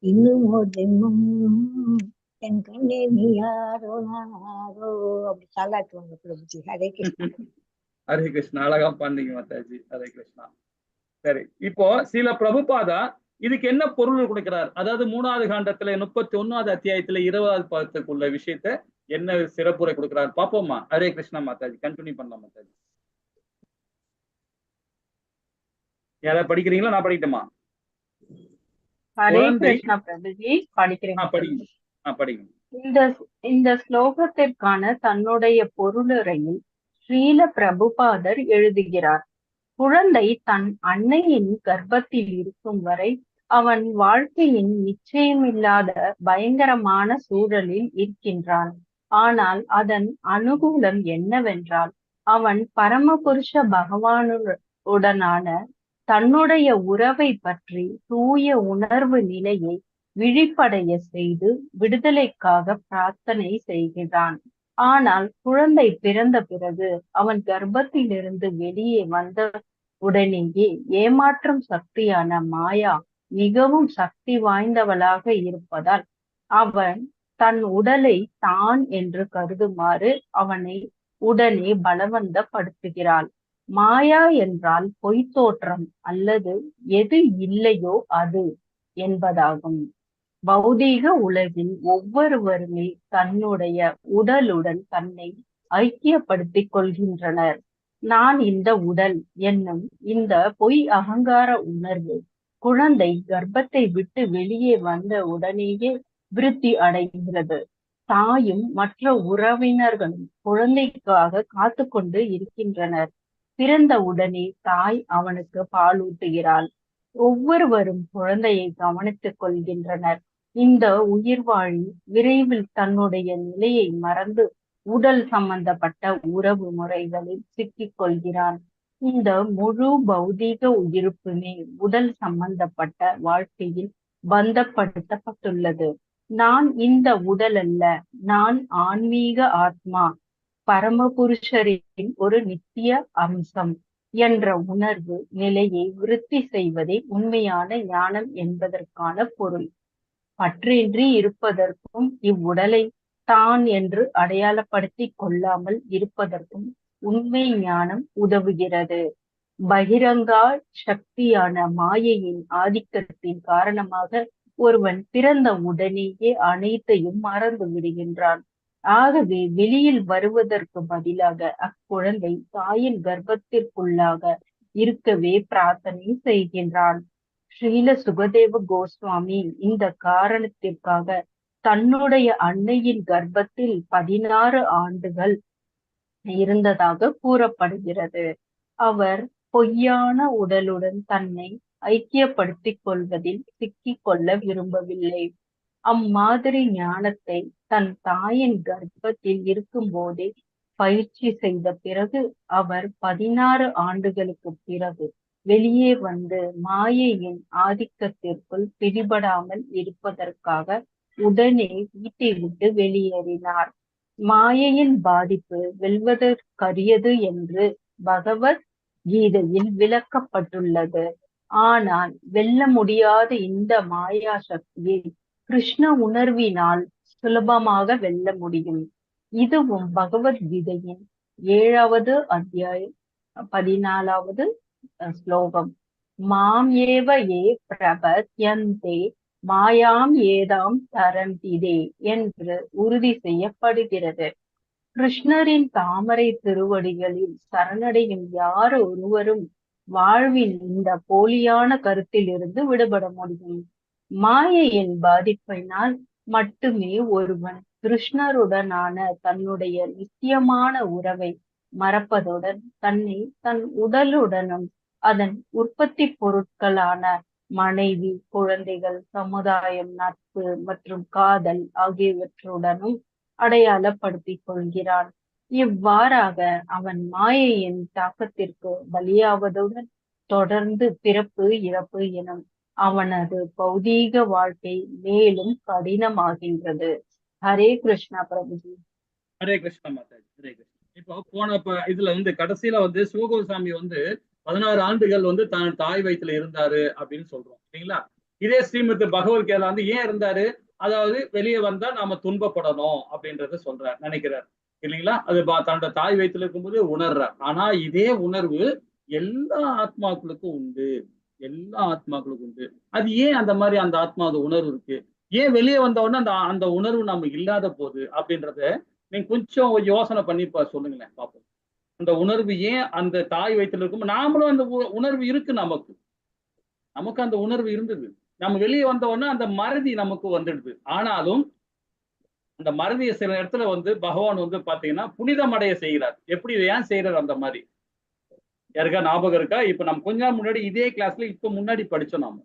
இன்னும் ஒரு ஜென்மம் என் கண்ணே நீ யாரோ நானாரோ அப்படி தாளாட்டுவாங்க பிரபுஜி. ஹரே கிருஷ்ணா. ஹரே கிருஷ்ணா. அழகா பண்ணீங்க மாதாஜி. ஹரே கிருஷ்ணா. சரி, இப்போ சில பிரபுபாதா இதுக்கு என்ன பொருள் கொடுக்கிறார்? அதாவது 3வது காண்டத்துல 31வது அத்தியாயத்துல 20வது பாதத்துக்குள்ள விஷயத்த என்ன சிறப்புரை கொடுக்கிறார் பாப்போமா? ஹரே கிருஷ்ணா மாதாஜி. கண்டினியூ பண்ணலாம் மாதாஜி. யாராவது படிக்கிறீங்களா? நான் படிக்கட்டுமா? ஹரே கிருஷ்ணா பிரபுஜி, படிக்கிறேன். படிங்க. இந்த ஸ்லோகத்திற்கான தன்னுடைய பொருளுரையில் ஸ்ரீல பிரபுபாதர் எழுதுகிறார். குழந்தை தன் அன்னையின் கர்ப்பத்தில் இருக்கும் வரை அவன் வாழ்க்கையின் நிச்சயமில்லாத பயங்கரமான சூழலில் இருக்கின்றான். ஆனால் அதன் அனுகூலம் என்னவென்றால் அவன் பரமபுருஷ பகவானுடனான தன்னுடைய உறவை பற்றி தூய உணர்வு நிலையை விழிப்படைய செய்து விடுதலைக்காக பிரார்த்தனை செய்கிறான். ஆனால் குழந்தை பிறந்த பிறகு அவன் கர்ப்பத்திலிருந்து வெளியே வந்த உடனேயே ஏமாற்றும் சக்தியான மாயா மிகவும் சக்தி வாய்ந்தவளாக இருப்பதால் அவன் தன் உடலை தான் என்று கருதுமாறு அவனை உடனே பலவந்தப்படுத்துகிறாள். மாயா என்றால் பொய்த்தோற்றம் அல்லது எது இல்லையோ அது என்பதாகும். பௌதீக உலகில் ஒவ்வொருவருமே தன்னுடைய உடலுடன் தன்னை ஐக்கியப்படுத்திக் கொள்கின்றனர். நான் இந்த உடல் என்னும் இந்த பொய் அகங்கார உணர்வு குழந்தை கர்ப்பத்தை விட்டு வெளியே வந்த உடனேயே விருத்தி அடைகிறது. தாயும் மற்ற உறவினர்களும் குழந்தைக்காக காத்து கொண்டு இருக்கின்றனர். பிறந்த உடனே தாய் அவனுக்கு பாலூட்டுகிறாள். ஒவ்வொருவரும் குழந்தையை கவனித்துக் கொள்கின்றனர். இந்த உயிர்வாழி விரைவில் தன்னுடைய நிலையை மறந்து உடல் சம்பந்தப்பட்ட உறவு முறைகளில் சிக்கிக் கொள்கிறான். இந்த முழு பௌதீக உயிர்ப்புமே உடல் சம்பந்தப்பட்ட வாழ்க்கையில் பந்தப்படுத்தப்பட்டுள்ளது. நான் இந்த உடல் அல்ல, நான் ஆன்மீக ஆத்மா, பரமபுருஷரின் ஒரு நித்திய அம்சம் என்ற உணர்வு நிலையை விருத்தி செய்வதே உண்மையான ஞானம் என்பதற்கான பொருள். பற்றின்றி இருப்பதற்கும் இவ்வுடலை தான் என்று அடையாளப்படுத்தி கொள்ளாமல் இருப்பதற்கும் உண்மை ஞானம் உதவுகிறது. பகிரங்கா சக்தியான மாயையின் ஆதிக்கத்தின் காரணமாக ஒருவன் பிறந்த உடனேயே அனைத்தையும் மறந்து விடுகின்றான். ஆகவே வெளியில் வருவதற்கு பதிலாக அக்குழந்தை தாயின் கர்ப்பத்திற்குள்ளாக இருக்கவே பிரார்த்தனை செய்கின்றான். ஸ்ரீல சுகதேவ கோஸ்வாமி இந்த காரணத்திற்காக தன்னுடைய அன்னையின் கர்ப்பத்தில் 16 ஆண்டுகள் இருந்ததாக கூறப்படுகிறது. அவர் பொய்யான உடலுடன் தன்னை ஐக்கியப்படுத்திக் கொள்வதில் சிக்கிக் கொள்ள விரும்பவில்லை. அம்மாதிரி ஞானத்தை தன் தாயின் கர்ப்பத்தில் இருக்கும் போதே பயிற்சி செய்த பிறகு அவர் 16 ஆண்டுகளுக்கு பிறகு வெளியே வந்து மாயையின் ஆதிக்கத்திற்குள் பிடிபடாமல் இருப்பதற்காக உடனே வீட்டை விட்டு வெளியேறினார். மாயையின் பாதிப்பு வெல்வதற்கரியது என்று பகவத் கீதையில் விளக்கப்பட்டுள்ளது. ஆனால் வெல்ல முடியாத இந்த மாயா சக்தியை கிருஷ்ண உணர்வினால் சுலபமாக வெல்ல முடியும். இதுவும் பகவத்கீதையின் 7வது அத்தியாயம் 14வது ஸ்லோகம். மாம் ஏவ ஏ பிரபத்யந்தே மாயாம் ஏதாம் தரந்திதே என்று உறுதி செய்யப்படுகிறது. கிருஷ்ணரின் தாமரை திருவடிகளில் சரணடையும் யார் ஒருவரும் வாழ்வின் இந்த போலியான கருத்தில் இருந்து விடுபட முடியும். மாயையின் பாதிப்பினால் மட்டுமே ஒருவன் கிருஷ்ணருடனான தன்னுடைய நித்தியமான உறவை மறப்பதுடன் தன்னை தன் உடலுடனும் அதன் உற்பத்தி பொருட்களான மனைவி, குழந்தைகள், சமுதாயம், நட்பு மற்றும் காதல் ஆகியவற்றுடனும் அடையாளப்படுத்திக் கொள்கிறான். இவ்வாறாக அவன் மாயையின் தாக்கத்திற்கு பலியாவதுடன் தொடர்ந்து பிறப்பு இறப்பு எனும் அவனது பௌதீக வாழ்க்கை மேலும் கடினமாகின்றது. ஹரே கிருஷ்ணா பிரபுஜி. ஹரே கிருஷ்ணா மாதாஜி. ஹரே கிருஷ்ணா. இப்போ போன இதுல கடைசியில சிவகோசாமி 16 ஆண்டுகள் தான் தாய் வயிற்றுல இருந்தாரு அப்படின்னு சொல்றோம் சரிங்களா. இதே ஸ்ரீமத் பகவத்கீதையில ஏன் இருந்தாரு, அதாவது வெளியே வந்தா நாம துன்பப்படணும் அப்படின்றத சொல்றார் நினைக்கிறார் இல்லைங்களா. அது தன்னோட தாய் வயிற்றுல இருக்கும்போது உணர்றார். ஆனா இதே உணர்வு எல்லா ஆத்மாக்களுக்கும் உண்டு, எல்லா ஆத்மாக்களுக்கும் உண்டு. அது ஏன் அந்த மாதிரி அந்த ஆத்மா உணர்வு இருக்கு, ஏன் வெளியே வந்த உடனே அந்த உணர்வு நம்ம இல்லாத போகுது அப்படின்றத நீங்க கொஞ்சம் யோசனை பண்ணி சொல்லுங்களேன் பார்ப்போம். அந்த உணர்வு ஏன் அந்த தாய் வயிற்றுல இருக்கும், நாமளும் அந்த உணர்வு இருக்கு, நமக்கு அந்த உணர்வு இருந்தது. நம்ம வெளியே வந்த உடனே அந்த மறதி நமக்கு வந்துடுது. ஆனாலும் அந்த மறதியை சில இடத்துல பகவான் பாத்தீங்கன்னா புனிதம் அடைய செய்கிறார். எப்படி ஏன் செய்யறார் அந்த மாதிரி யாருக்கா ஞாபகம் இருக்கா? இப்ப நம்ம கொஞ்ச நாள் முன்னாடி இதே கிளாஸ்ல இப்ப முன்னாடி படிச்சோம்.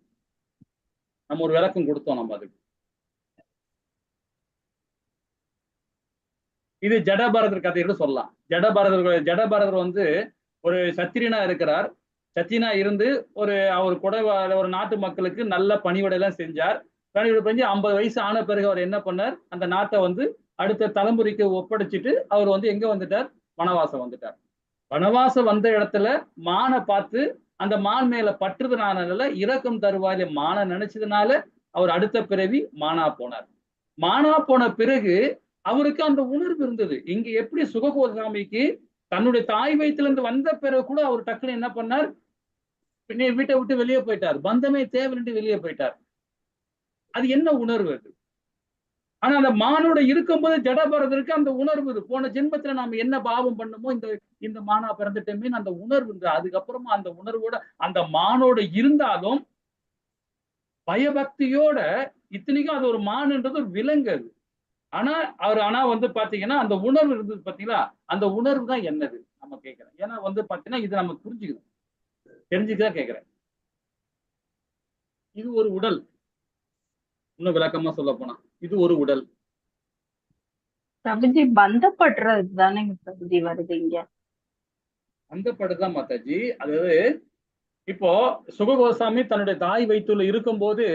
நம்ம ஒரு விளக்கம் கொடுத்தோம். நம்ம அதுக்கு இது ஜடபாரதர் கதையோட சொல்லலாம். ஜடபாரதர் ஒரு சத்திரியனா இருக்கிறார். சத்தியனா இருந்து அவர் ஒரு நாட்டு மக்களுக்கு நல்ல பணிவிடையெல்லாம் செஞ்சார். பணிவிடை செஞ்சு 50 வயசு ஆன பிறகு அவர் என்ன பண்ணார், அந்த நாட்டை அடுத்த தலைமுறைக்கு ஒப்படைச்சிட்டு அவர் எங்க வந்துட்டார், வனவாசம் வந்துட்டார். வனவாசம் வந்த இடத்துல மானை பார்த்து அந்த மான் மேல பற்றுதனால இறக்கும் தருவாயில மானை நினைச்சதுனால அவர் அடுத்த பிறவி மானா போனார். மானா போன பிறகு அவருக்கு அந்த உணர்வு இருந்தது. இங்க எப்படி சுககோசாமிக்கு தன்னுடைய தாய் வயிற்றுல இருந்து வந்த பிறகு கூட அவர் டக்குன்னு என்ன பண்ணார், வீட்டை விட்டு வெளியே போயிட்டார், பந்தமே தேவையின்றி வெளியே போயிட்டார். அது என்ன உணர்வு அது? ஆனா அந்த மானோட இருக்கும்போது ஜடபரதருக்கு அந்த உணர்வு போன ஜென்மத்துல நாம என்ன பாவம் பண்ணுமோ இந்த இந்த மானா பிறந்துட்டோமே அந்த உணர்வு. அதுக்கப்புறமா அந்த உணர்வோட அந்த மானோட இருந்தாலும் பயபக்தியோட, இத்தனைக்கும் அது ஒரு மானுன்றது ஒரு விலங்கு அது. ஆனா வந்து பாத்தீங்கன்னா அந்த உணர்வு இருந்தது பாத்தீங்களா, அந்த உணர்வு தான் என்னது நம்ம கேட்கிறேன். ஏன்னா வந்து பாத்தீங்கன்னா இது நம்ம புரிஞ்சுக்கணும், தெரிஞ்சுக்கதான் கேட்கிறேன். இது ஒரு உடல், இன்னும் விளக்கமா சொல்ல போனா இது ஒரு உடல். பிரபுஜி பந்தப்படுறது தானேங்க பிரபுஜி வருது இங்க. பந்தப்படுறதுதான் மாதாஜி. அதாவது இப்போ சுககோசாமி தன்னுடைய தாய் வயிற்றுல இருக்கும் போது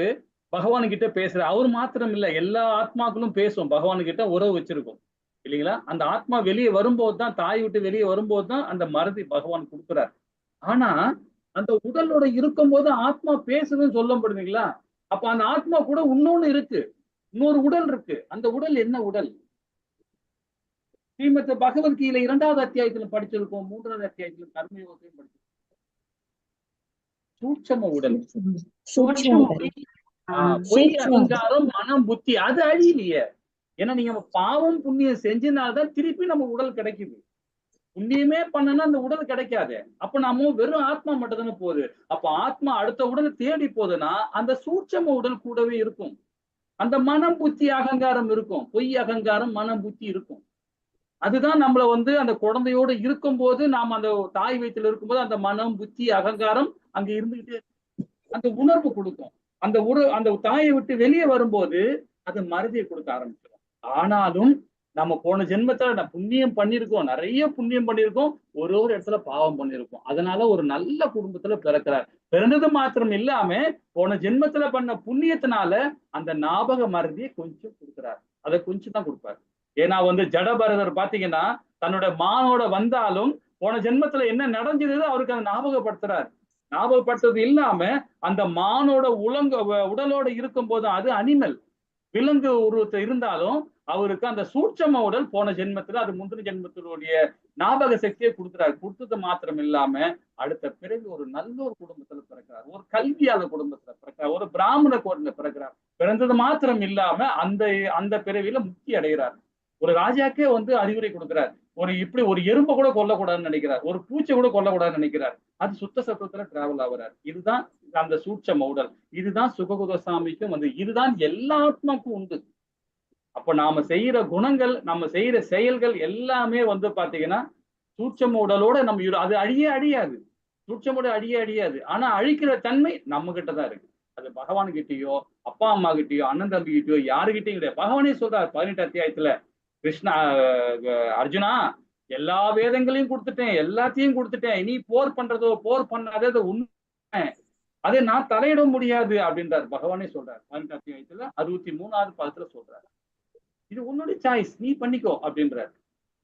பகவான் கிட்ட பேசுற, அவர் மாத்திரம் இல்ல, எல்லா ஆத்மாக்களும் பேசும், பகவான் கிட்ட உறவு வச்சிருக்கும் இல்லைங்களா. அந்த ஆத்மா வெளியே வரும்போது தான், தாய் விட்டு வெளியே வரும்போது தான் அந்த மறதி பகவான் கொடுக்குறார். ஆனா அந்த உடலோட இருக்கும் போது ஆத்மா பேசுதுன்னு சொல்லப்படுதுங்களா. அப்ப அந்த ஆத்மா கூட இன்னொன்னு இருக்கு, இன்னொரு உடல் இருக்கு. அந்த உடல் என்ன உடல்? ஸ்ரீமத் பகவத்கீதை 2வது அத்தியாயத்துல படிச்சிருக்கோம், 3வது அத்தியாயத்துல கர்மயோகத்தையும் படிச்சிருக்கோம். சூட்சம உடல், சூட்சும உடல். பொய் அகங்காரம் மனம் புத்தி அது அழியலையே. ஏன்னா நீங்க பாவம் புண்ணியம் செஞ்சனால்தான் திருப்பி நம்ம உடல் கிடைக்குது. புண்ணியமே பண்ணனா அந்த உடல் கிடைக்காது. அப்ப நம்ம வெறும் ஆத்மா மட்டும் தானே போகுது. அப்ப ஆத்மா அடுத்த உடல் தேடி போகுதுன்னா அந்த சூட்சம உடல் கூடவே இருக்கும். அந்த மனம் புத்தி அகங்காரம் இருக்கும், பொய் அகங்காரம் மனம் புத்தி இருக்கும். அதுதான் நம்மள வந்து அந்த குழந்தையோடு இருக்கும் போது, நாம் அந்த தாய் வயிற்றுல இருக்கும்போது அந்த மனம் புத்தி அகங்காரம் அங்க இருந்துகிட்டே அந்த உணர்வு கொடுக்கும். அந்த தாயை விட்டு வெளியே வரும்போது அது மறதியை கொடுக்க ஆரம்பிச்சிடும். ஆனாலும் நம்ம போன ஜென்மத்துல புண்ணியம் பண்ணியிருக்கோம், நிறைய புண்ணியம் பண்ணியிருக்கோம், ஒரு இடத்துல பாவம் பண்ணியிருக்கோம். அதனால ஒரு நல்ல குடும்பத்துல பிறக்கிறார். பிறந்தது மாத்திரம் இல்லாம போன ஜென்மத்துல பண்ண புண்ணியத்தினால அந்த ஞாபக மறதியை கொஞ்சம் கொடுக்கிறார். அதை கொஞ்சம் தான் கொடுப்பாரு. ஏன்னா வந்து ஜடபரதர் பாத்தீங்கன்னா தன்னோட மானோட வந்தாலும் போன ஜென்மத்துல என்ன நடந்தது அவருக்கு அதை ஞாபகப்படுத்துறாரு. ஞாபகப்படுத்துறது இல்லாம அந்த மானோட உடலோட இருக்கும் போது, அது அனிமல் விலங்கு உருவத்தை இருந்தாலும் அவருக்கு அந்த சூட்சம உடல் போன ஜென்மத்துல, அது முந்தின ஜென்மத்தினுடைய ஞாபக சக்தியை கொடுக்குறாரு. கொடுத்தது மாத்திரம் இல்லாம அடுத்த பிறகு ஒரு நல்ல ஒரு குடும்பத்துல பிறக்கிறார், ஒரு கல்வியாளர் குடும்பத்துல பிறக்கிறார், ஒரு பிராமண கோயில பிறக்கிறார். பிறந்தது மாத்திரம் இல்லாம அந்த பிறவியில முக்தி அடைகிறார். ஒரு ராஜாக்கே வந்து அறிவுரை கொடுக்கிறார். ஒரு எறும்பை கூட கொல்லக்கூடாதுன்னு நினைக்கிறார், ஒரு பூச்சை கூட கொல்லக்கூடாதுன்னு நினைக்கிறார். அது சுத்த சத்தத்துல டிராவல் ஆகுறார். இதுதான் அந்த சூட்சம உடல். இதுதான் சுககோசாமிக்கும் வந்து, இதுதான் எல்லா ஆத்மாக்கும் உண்டு. அப்ப நாம செய்யற குணங்கள், நம்ம செய்யற செயல்கள் எல்லாமே வந்து பாத்தீங்கன்னா சூட்சம உடலோட நம்ம அது அழியாது. சூட்சம உடல் அழியாது. ஆனா அழிக்கிற தன்மை நம்ம கிட்டதான் இருக்கு. அது பகவான் கிட்டயோ அப்பா அம்மா கிட்டயோ அண்ணன் தம்பி கிட்டயோ யாருகிட்டையும் கிடையாது. பகவானே சொல்றார் 18 அத்தியாயத்துல, கிருஷ்ணா அர்ஜுனா எல்லா வேதங்களையும் கொடுத்துட்டேன், எல்லாத்தையும் கொடுத்துட்டேன், நீ போர் பண்றதோ போர் பண்ணாதோ உண்மை, அதை நான் தலையிட முடியாது அப்படின்றார். பகவானே சொல்றார் 18 அத்தியாயத்துல 63வது பாதத்துல சொல்றாரு. இது உன்னுடைய சாய்ஸ், நீ பண்ணிக்கோ அப்படின்றார்.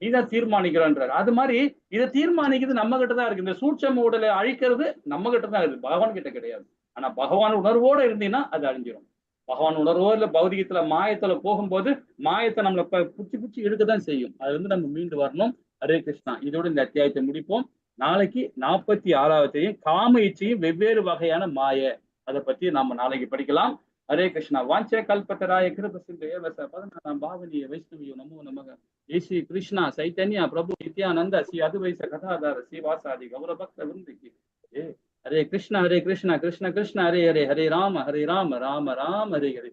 நீதான் தீர்மானிக்கிறன்றார். அது மாதிரி இதை தீர்மானிக்கிறது நம்ம கிட்டதான் இருக்கு. இந்த சூட்சம உடலை அழிக்கிறது நம்ம கிட்டதான் இருக்கு, பகவான் கிட்ட கிடையாது. ஆனா பகவான் உணர்வோட இருந்தீங்கன்னா அது அழிஞ்சிடும். பகவான் உணர்வோ இல்ல பௌதிகத்துல மாயத்துல போகும்போது மாயத்தை நம்மளை புச்சி இழுக்கதான் செய்யும். அது வந்து நம்ம மீண்டு வரணும். ஹரே கிருஷ்ணா. இதோட இந்த அத்தியாயத்தை முடிப்போம். நாளைக்கு 46ஆவதையும் காம இச்சையும் வெவ்வேறு வகையான மாய, அதை பத்தி நாம நாளைக்கு படிக்கலாம். ஹரே கிருஷ்ணா. வாஞ்ச கல்பத்தராய கிருபசிந்தே பதினாறாம் பாவனிய வைஷ்ணவியோ நமோ நமக. ஸ்ரீ கிருஷ்ணா சைத்தன்யா பிரபு நித்யானந்த ஸ்ரீ அதுவைச கதாதார ஸ்ரீவாசாதி கௌரபக்த விருந்திக்கு. ஹரே கிருஷ்ணா கிருஷ்ண கிருஷ்ண ஹரே ஹரே, ஹரே ராம ராம ராம ஹரே ஹரே.